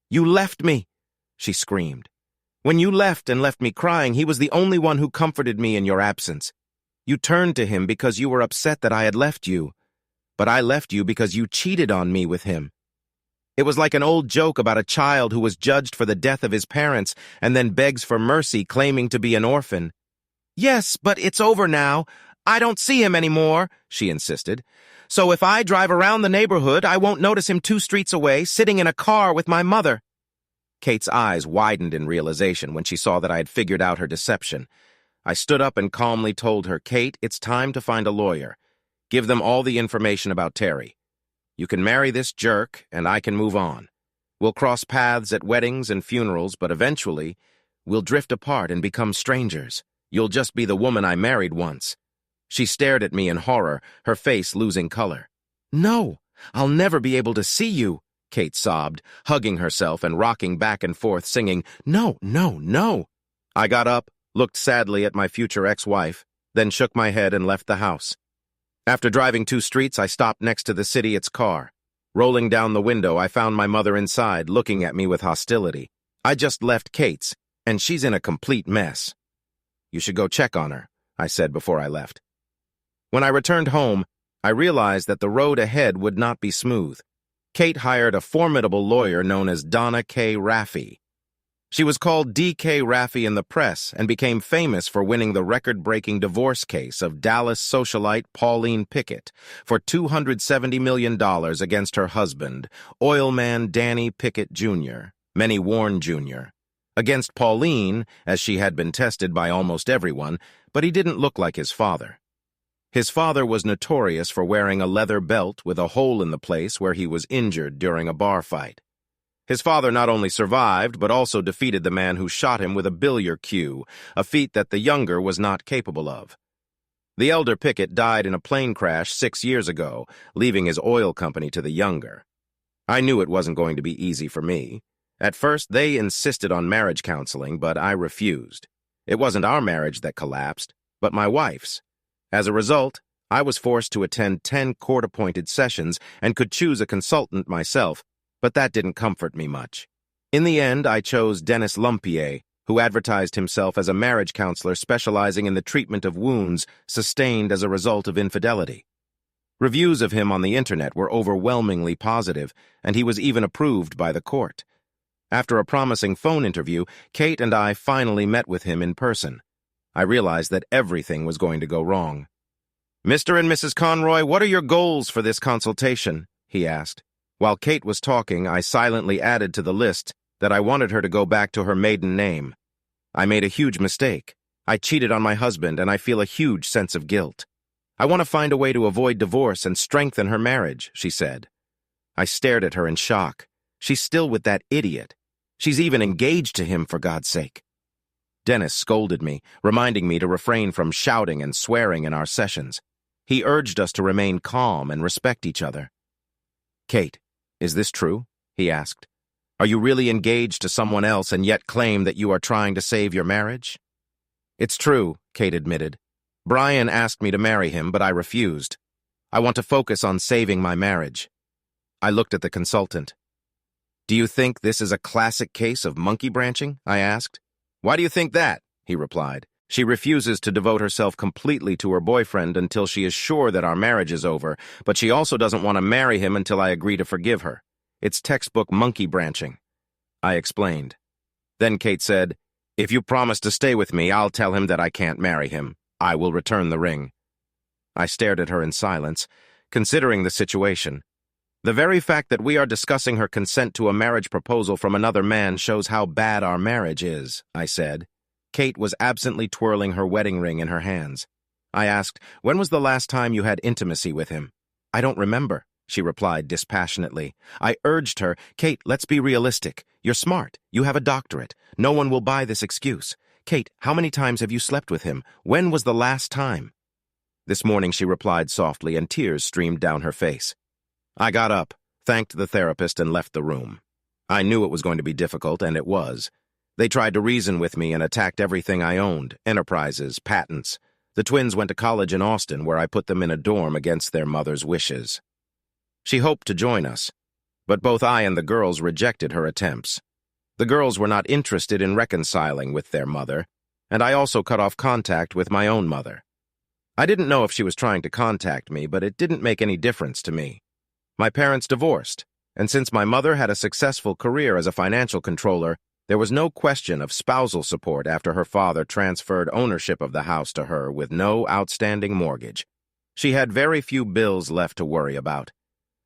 "You left me!" she screamed. "When you left and left me crying, he was the only one who comforted me in your absence. You turned to him because you were upset that I had left you. But I left you because you cheated on me with him. It was like an old joke about a child who was judged for the death of his parents and then begs for mercy, claiming to be an orphan. Yes, but it's over now. I don't see him anymore," she insisted. "So if I drive around the neighborhood, I won't notice him 2 streets away, sitting in a car with my mother." Kate's eyes widened in realization when she saw that I had figured out her deception. I stood up and calmly told her, "Kate, it's time to find a lawyer. Give them all the information about Terry. You can marry this jerk, and I can move on. We'll cross paths at weddings and funerals, but eventually, we'll drift apart and become strangers. You'll just be the woman I married once." She stared at me in horror, her face losing color. "No, I'll never be able to see you," Kate sobbed, hugging herself and rocking back and forth, singing, "No, no, no." I got up, looked sadly at my future ex-wife, then shook my head and left the house. After driving 2 streets, I stopped next to the City-It's car. Rolling down the window, I found my mother inside, looking at me with hostility. I just left Kate's, and she's in a complete mess. "You should go check on her," I said before I left. When I returned home, I realized that the road ahead would not be smooth. Kate hired a formidable lawyer known as Donna K. Raffy. She was called D.K. Raffy in the press and became famous for winning the record-breaking divorce case of Dallas socialite Pauline Pickett for $270 million against her husband, oilman Danny Pickett Jr., Menny Warren Jr., against Pauline, as she had been tested by almost everyone, but he didn't look like his father. His father was notorious for wearing a leather belt with a hole in the place where he was injured during a bar fight. His father not only survived, but also defeated the man who shot him with a billiard cue, a feat that the younger was not capable of. The elder Pickett died in a plane crash 6 years ago, leaving his oil company to the younger. I knew it wasn't going to be easy for me. At first, they insisted on marriage counseling, but I refused. It wasn't our marriage that collapsed, but my wife's. As a result, I was forced to attend 10 court-appointed sessions and could choose a consultant myself, but that didn't comfort me much. In the end, I chose Dennis Lumpier, who advertised himself as a marriage counselor specializing in the treatment of wounds sustained as a result of infidelity. Reviews of him on the internet were overwhelmingly positive, and he was even approved by the court. After a promising phone interview, Kate and I finally met with him in person. I realized that everything was going to go wrong. "Mr. and Mrs. Conroy, what are your goals for this consultation?" he asked. While Kate was talking, I silently added to the list that I wanted her to go back to her maiden name. I made a huge mistake. I cheated on my husband, and I feel a huge sense of guilt. "I want to find a way to avoid divorce and strengthen her marriage," she said. I stared at her in shock. She's still with that idiot. She's even engaged to him, for God's sake. Dennis scolded me, reminding me to refrain from shouting and swearing in our sessions. He urged us to remain calm and respect each other. "Kate, is this true?" he asked. "Are you really engaged to someone else and yet claim that you are trying to save your marriage?" "It's true," Kate admitted. "Brian asked me to marry him, but I refused. I want to focus on saving my marriage." I looked at the consultant. "Do you think this is a classic case of monkey branching?" I asked. "Why do you think that?" he replied. "She refuses to devote herself completely to her boyfriend until she is sure that our marriage is over, but she also doesn't want to marry him until I agree to forgive her. It's textbook monkey branching." I explained. Then Kate said, "If you promise to stay with me, I'll tell him that I can't marry him. I will return the ring." I stared at her in silence, considering the situation. The very fact that we are discussing her consent to a marriage proposal from another man shows how bad our marriage is, I said. Kate was absently twirling her wedding ring in her hands. I asked, "When was the last time you had intimacy with him?" "I don't remember," she replied dispassionately. I urged her, "Kate, let's be realistic. You're smart. You have a doctorate. No one will buy this excuse. Kate, how many times have you slept with him? When was the last time?" This morning she replied softly, and tears streamed down her face. I got up, thanked the therapist, and left the room. I knew it was going to be difficult, and it was. They tried to reason with me and attacked everything I owned, enterprises, patents. The twins went to college in Austin, where I put them in a dorm against their mother's wishes. She hoped to join us, but both I and the girls rejected her attempts. The girls were not interested in reconciling with their mother, and I also cut off contact with my own mother. I didn't know if she was trying to contact me, but it didn't make any difference to me. My parents divorced, and since my mother had a successful career as a financial controller, there was no question of spousal support after her father transferred ownership of the house to her with no outstanding mortgage. She had very few bills left to worry about.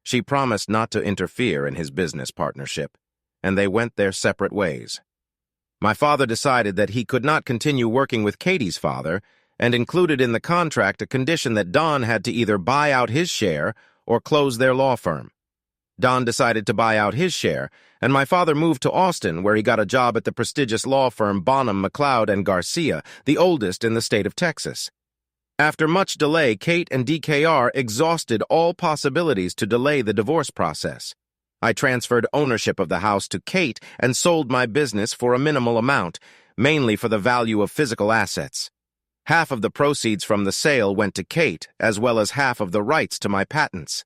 She promised not to interfere in his business partnership, and they went their separate ways. My father decided that he could not continue working with Katie's father and included in the contract a condition that Don had to either buy out his share or close their law firm. Don decided to buy out his share, and my father moved to Austin, where he got a job at the prestigious law firm Bonham, McLeod & Garcia, the oldest in the state of Texas. After much delay, Kate and DKR exhausted all possibilities to delay the divorce process. I transferred ownership of the house to Kate and sold my business for a minimal amount, mainly for the value of physical assets. Half of the proceeds from the sale went to Kate, as well as half of the rights to my patents.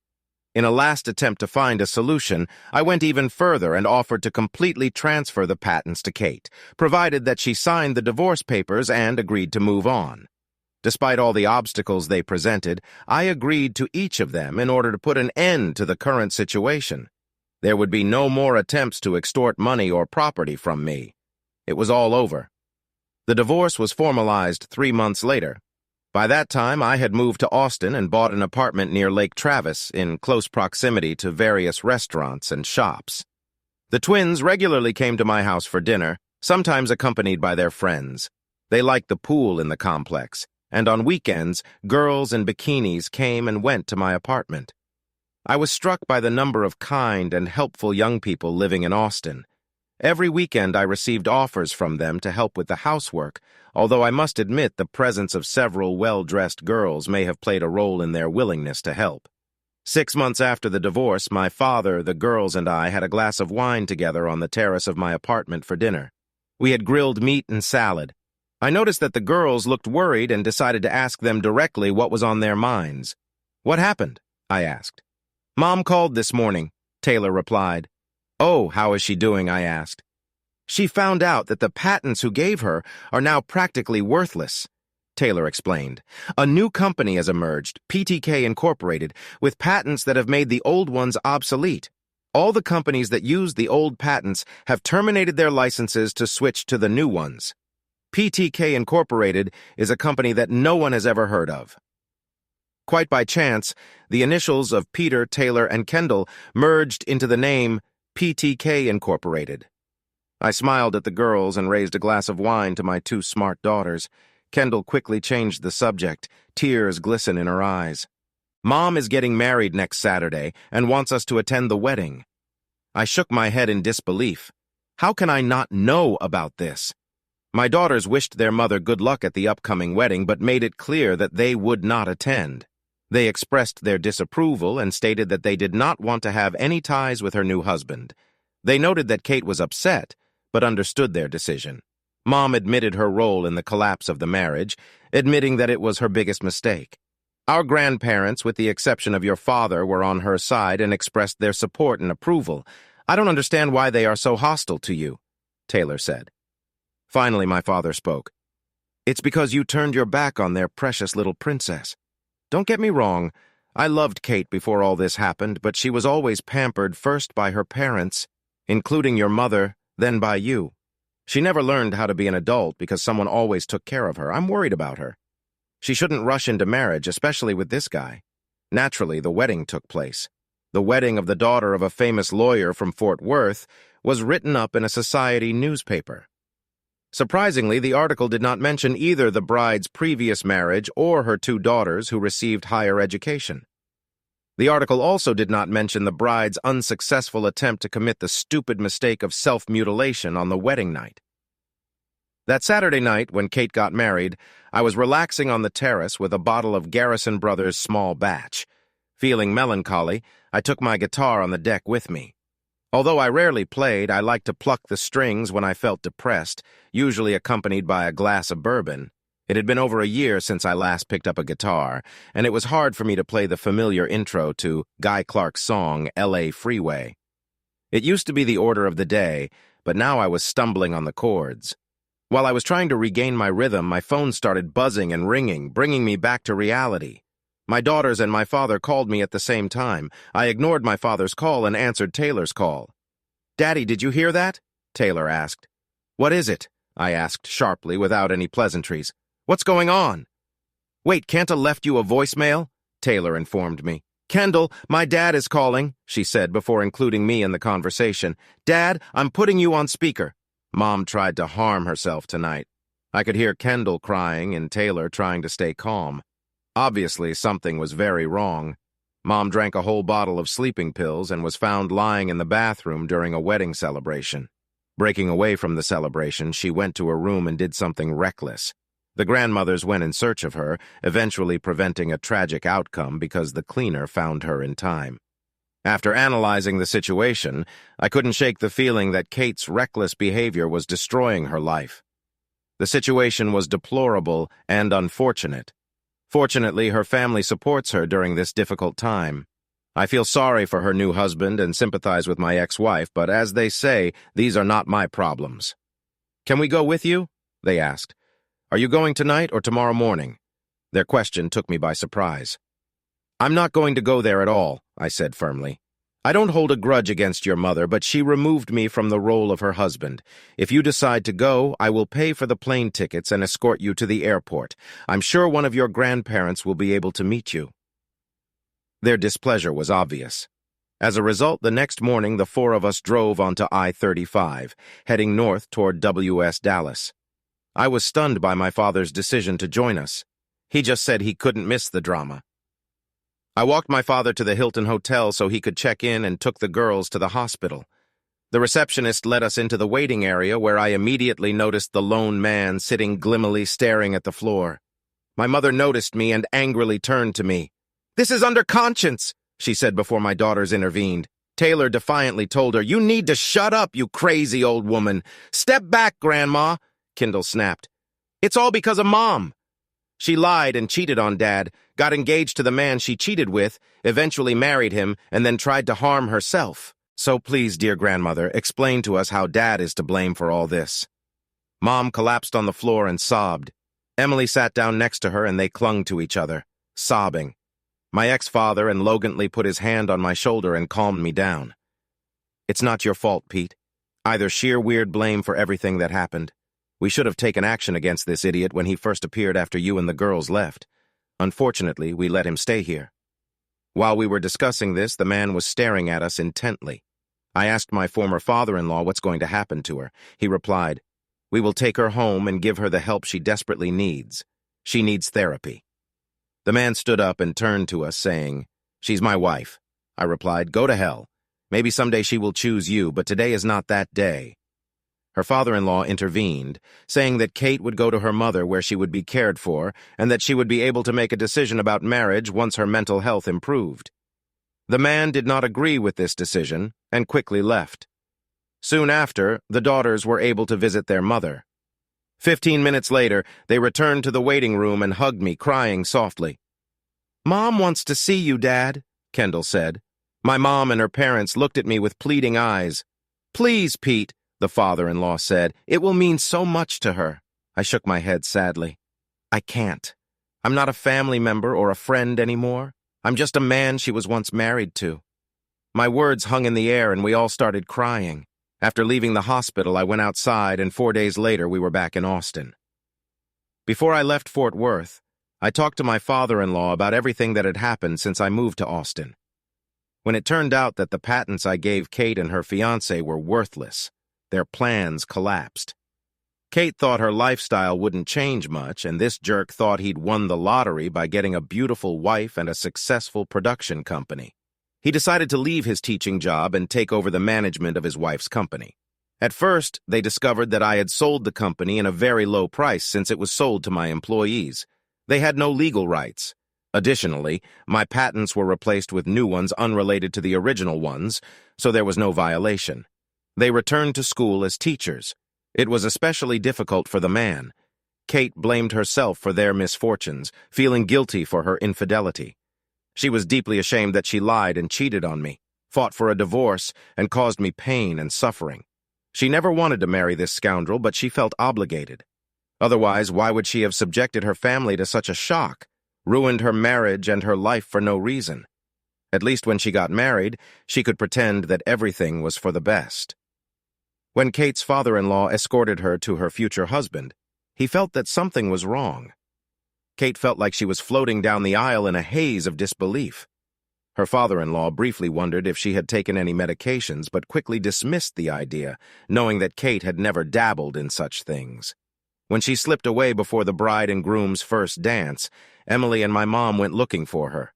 In a last attempt to find a solution, I went even further and offered to completely transfer the patents to Kate, provided that she signed the divorce papers and agreed to move on. Despite all the obstacles they presented, I agreed to each of them in order to put an end to the current situation. There would be no more attempts to extort money or property from me. It was all over. The divorce was formalized 3 months later. By that time, I had moved to Austin and bought an apartment near Lake Travis in close proximity to various restaurants and shops. The twins regularly came to my house for dinner, sometimes accompanied by their friends. They liked the pool in the complex, and on weekends, girls in bikinis came and went to my apartment. I was struck by the number of kind and helpful young people living in Austin. Every weekend I received offers from them to help with the housework, although I must admit the presence of several well-dressed girls may have played a role in their willingness to help. 6 months after the divorce, my father, the girls, and I had a glass of wine together on the terrace of my apartment for dinner. We had grilled meat and salad. I noticed that the girls looked worried and decided to ask them directly what was on their minds. "What happened?" I asked. "Mom called this morning," Taylor replied. "Oh, how is she doing?" I asked. "She found out that the patents who gave her are now practically worthless," Taylor explained. "A new company has emerged, PTK Incorporated, with patents that have made the old ones obsolete. All the companies that used the old patents have terminated their licenses to switch to the new ones. PTK Incorporated is a company that no one has ever heard of." Quite by chance, the initials of Peter, Taylor, and Kendall merged into the name PTK Incorporated. I smiled at the girls and raised a glass of wine to my 2 smart daughters. Kendall quickly changed the subject, tears glisten in her eyes. "Mom is getting married next Saturday and wants us to attend the wedding." I shook my head in disbelief. How can I not know about this? My daughters wished their mother good luck at the upcoming wedding, but made it clear that they would not attend. They expressed their disapproval and stated that they did not want to have any ties with her new husband. They noted that Kate was upset, but understood their decision. Mom admitted her role in the collapse of the marriage, admitting that it was her biggest mistake. "Our grandparents, with the exception of your father, were on her side and expressed their support and approval. I don't understand why they are so hostile to you," Taylor said. Finally, my father spoke. "It's because you turned your back on their precious little princess. Don't get me wrong, I loved Kate before all this happened, but she was always pampered first by her parents, including your mother, then by you. She never learned how to be an adult because someone always took care of her. I'm worried about her. She shouldn't rush into marriage, especially with this guy." Naturally, the wedding took place. The wedding of the daughter of a famous lawyer from Fort Worth was written up in a society newspaper. Surprisingly, the article did not mention either the bride's previous marriage or her 2 daughters who received higher education. The article also did not mention the bride's unsuccessful attempt to commit the stupid mistake of self-mutilation on the wedding night. That Saturday night, when Kate got married, I was relaxing on the terrace with a bottle of Garrison Brothers Small Batch. Feeling melancholy, I took my guitar on the deck with me. Although I rarely played, I liked to pluck the strings when I felt depressed, usually accompanied by a glass of bourbon. It had been over a year since I last picked up a guitar, and it was hard for me to play the familiar intro to Guy Clark's song, L.A. Freeway. It used to be the order of the day, but now I was stumbling on the chords. While I was trying to regain my rhythm, my phone started buzzing and ringing, bringing me back to reality. My daughters and my father called me at the same time. I ignored my father's call and answered Taylor's call. "Daddy, did you hear that?" Taylor asked. "What is it?" I asked sharply, without any pleasantries. "What's going on?" "Wait, can't I left you a voicemail?" Taylor informed me. "Kendall, my dad is calling," she said before including me in the conversation. "Dad, I'm putting you on speaker." Mom tried to harm herself tonight. I could hear Kendall crying and Taylor trying to stay calm. Obviously, something was very wrong. Mom drank a whole bottle of sleeping pills and was found lying in the bathroom during a wedding celebration. Breaking away from the celebration, she went to her room and did something reckless. The grandmothers went in search of her, eventually preventing a tragic outcome because the cleaner found her in time. After analyzing the situation, I couldn't shake the feeling that Kate's reckless behavior was destroying her life. The situation was deplorable and unfortunate. Fortunately, her family supports her during this difficult time. I feel sorry for her new husband and sympathize with my ex-wife, but as they say, these are not my problems. "Can we go with you?" they asked. "Are you going tonight or tomorrow morning?" Their question took me by surprise. "I'm not going to go there at all," I said firmly. "I don't hold a grudge against your mother, but she removed me from the role of her husband. If you decide to go, I will pay for the plane tickets and escort you to the airport. I'm sure one of your grandparents will be able to meet you." Their displeasure was obvious. As a result, the next morning the four of us drove onto I-35, heading north toward W.S. Dallas. I was stunned by my father's decision to join us. He just said he couldn't miss the drama. I walked my father to the Hilton Hotel so he could check in and took the girls to the hospital. The receptionist led us into the waiting area where I immediately noticed the lone man sitting gloomily staring at the floor. My mother noticed me and angrily turned to me. "This is under conscience," she said before my daughters intervened. Taylor defiantly told her, "You need to shut up, you crazy old woman. Step back, Grandma," Kendall snapped. "It's all because of Mom. She lied and cheated on Dad, got engaged to the man she cheated with, eventually married him, and then tried to harm herself. So please, dear grandmother, explain to us how Dad is to blame for all this." Mom collapsed on the floor and sobbed. Emily sat down next to her and they clung to each other, sobbing. My ex-father indulgently put his hand on my shoulder and calmed me down. "It's not your fault, Pete. Either sheer weird blame for everything that happened. We should have taken action against this idiot when he first appeared after you and the girls left. Unfortunately, we let him stay here." While we were discussing this, the man was staring at us intently. I asked my former father-in-law what's going to happen to her. He replied, "We will take her home and give her the help she desperately needs. She needs therapy." The man stood up and turned to us, saying, "She's my wife." I replied, "Go to hell. Maybe someday she will choose you, but today is not that day." Her father-in-law intervened, saying that Kate would go to her mother where she would be cared for and that she would be able to make a decision about marriage once her mental health improved. The man did not agree with this decision and quickly left. Soon after, the daughters were able to visit their mother. 15 minutes later, they returned to the waiting room and hugged me, crying softly. "Mom wants to see you, Dad," Kendall said. My mom and her parents looked at me with pleading eyes. "Please, Pete," the father-in-law said. "It will mean so much to her." I shook my head sadly. "I can't. I'm not a family member or a friend anymore. I'm just a man she was once married to." My words hung in the air and we all started crying. After leaving the hospital, I went outside and 4 days later we were back in Austin. Before I left Fort Worth, I talked to my father-in-law about everything that had happened since I moved to Austin. When it turned out that the patents I gave Kate and her fiancé were worthless, their plans collapsed. Kate thought her lifestyle wouldn't change much, and this jerk thought he'd won the lottery by getting a beautiful wife and a successful production company. He decided to leave his teaching job and take over the management of his wife's company. At first, they discovered that I had sold the company in a very low price since it was sold to my employees. They had no legal rights. Additionally, my patents were replaced with new ones unrelated to the original ones, so there was no violation. They returned to school as teachers. It was especially difficult for the man. Kate blamed herself for their misfortunes, feeling guilty for her infidelity. She was deeply ashamed that she lied and cheated on me, fought for a divorce, and caused me pain and suffering. She never wanted to marry this scoundrel, but she felt obligated. Otherwise, why would she have subjected her family to such a shock, ruined her marriage and her life for no reason? At least when she got married, she could pretend that everything was for the best. When Kate's father-in-law escorted her to her future husband, he felt that something was wrong. Kate felt like she was floating down the aisle in a haze of disbelief. Her father-in-law briefly wondered if she had taken any medications, but quickly dismissed the idea, knowing that Kate had never dabbled in such things. When she slipped away before the bride and groom's first dance, Emily and my mom went looking for her.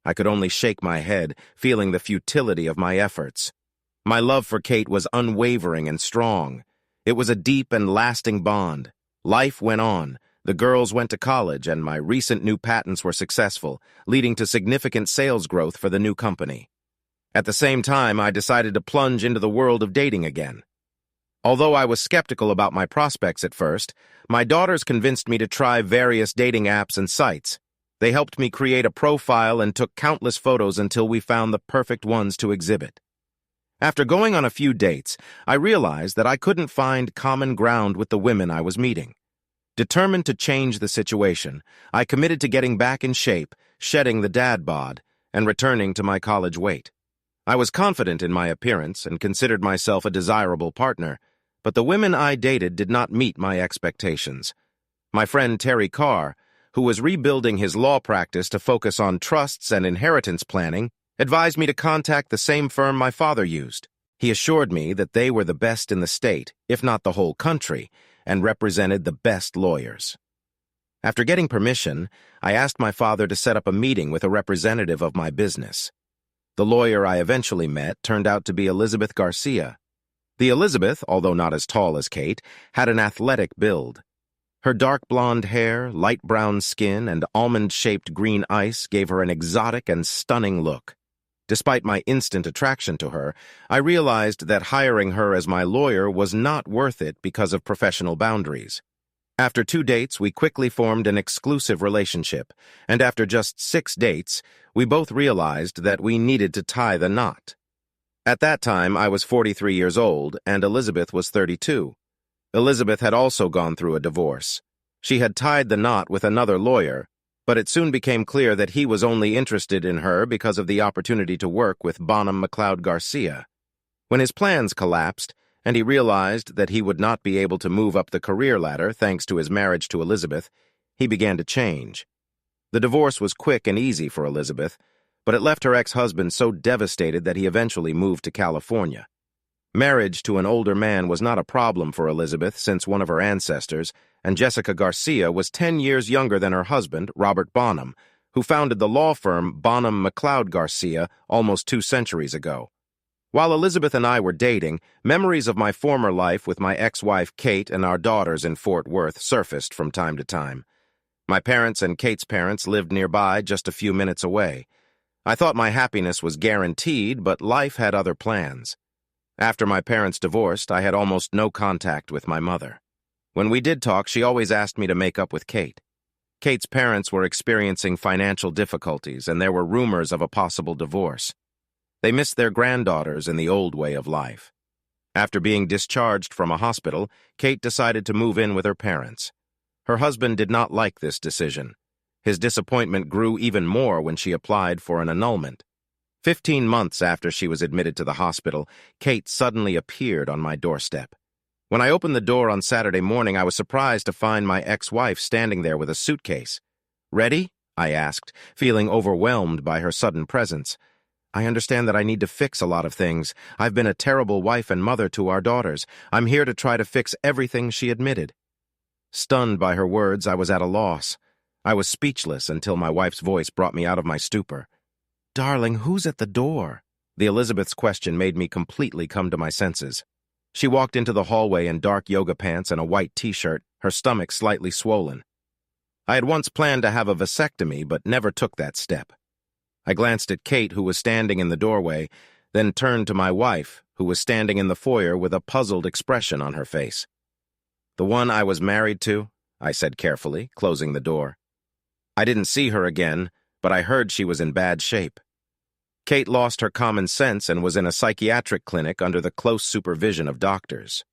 I could only shake my head, feeling the futility of my efforts. My love for Kate was unwavering and strong. It was a deep and lasting bond. Life went on. The girls went to college, and my recent new patents were successful, leading to significant sales growth for the new company. At the same time, I decided to plunge into the world of dating again. Although I was skeptical about my prospects at first, my daughters convinced me to try various dating apps and sites. They helped me create a profile and took countless photos until we found the perfect ones to exhibit. After going on a few dates, I realized that I couldn't find common ground with the women I was meeting. Determined to change the situation, I committed to getting back in shape, shedding the dad bod, and returning to my college weight. I was confident in my appearance and considered myself a desirable partner, but the women I dated did not meet my expectations. My friend Terry Carr, who was rebuilding his law practice to focus on trusts and inheritance planning, advised me to contact the same firm my father used. He assured me that they were the best in the state, if not the whole country, and represented the best lawyers. After getting permission, I asked my father to set up a meeting with a representative of my business. The lawyer I eventually met turned out to be Elizabeth Garcia. The Elizabeth, although not as tall as Kate, had an athletic build. Her dark blonde hair, light brown skin, and almond-shaped green eyes gave her an exotic and stunning look. Despite my instant attraction to her, I realized that hiring her as my lawyer was not worth it because of professional boundaries. After 2 dates, we quickly formed an exclusive relationship, and after just 6 dates, we both realized that we needed to tie the knot. At that time, I was 43 years old, and Elizabeth was 32. Elizabeth had also gone through a divorce. She had tied the knot with another lawyer, but it soon became clear that he was only interested in her because of the opportunity to work with Bonham McLeod Garcia. When his plans collapsed, and he realized that he would not be able to move up the career ladder thanks to his marriage to Elizabeth, he began to change. The divorce was quick and easy for Elizabeth, but it left her ex-husband so devastated that he eventually moved to California. Marriage to an older man was not a problem for Elizabeth since one of her ancestors, and Jessica Garcia was 10 years younger than her husband, Robert Bonham, who founded the law firm Bonham McLeod Garcia almost 2 centuries ago. While Elizabeth and I were dating, memories of my former life with my ex-wife Kate and our daughters in Fort Worth surfaced from time to time. My parents and Kate's parents lived nearby, just a few minutes away. I thought my happiness was guaranteed, but life had other plans. After my parents divorced, I had almost no contact with my mother. When we did talk, she always asked me to make up with Kate. Kate's parents were experiencing financial difficulties, and there were rumors of a possible divorce. They missed their granddaughters in the old way of life. After being discharged from a hospital, Kate decided to move in with her parents. Her husband did not like this decision. His disappointment grew even more when she applied for an annulment. 15 months after she was admitted to the hospital, Kate suddenly appeared on my doorstep. When I opened the door on Saturday morning, I was surprised to find my ex-wife standing there with a suitcase. "Ready?" I asked, feeling overwhelmed by her sudden presence. "I understand that I need to fix a lot of things. I've been a terrible wife and mother to our daughters. I'm here to try to fix everything," she admitted. Stunned by her words, I was at a loss. I was speechless until my wife's voice brought me out of my stupor. "Darling, who's at the door?" The Elizabeth's question made me completely come to my senses. She walked into the hallway in dark yoga pants and a white t-shirt, her stomach slightly swollen. I had once planned to have a vasectomy, but never took that step. I glanced at Kate, who was standing in the doorway, then turned to my wife, who was standing in the foyer with a puzzled expression on her face. "The one I was married to," I said carefully, closing the door. I didn't see her again, but I heard she was in bad shape. Kate lost her common sense and was in a psychiatric clinic under the close supervision of doctors.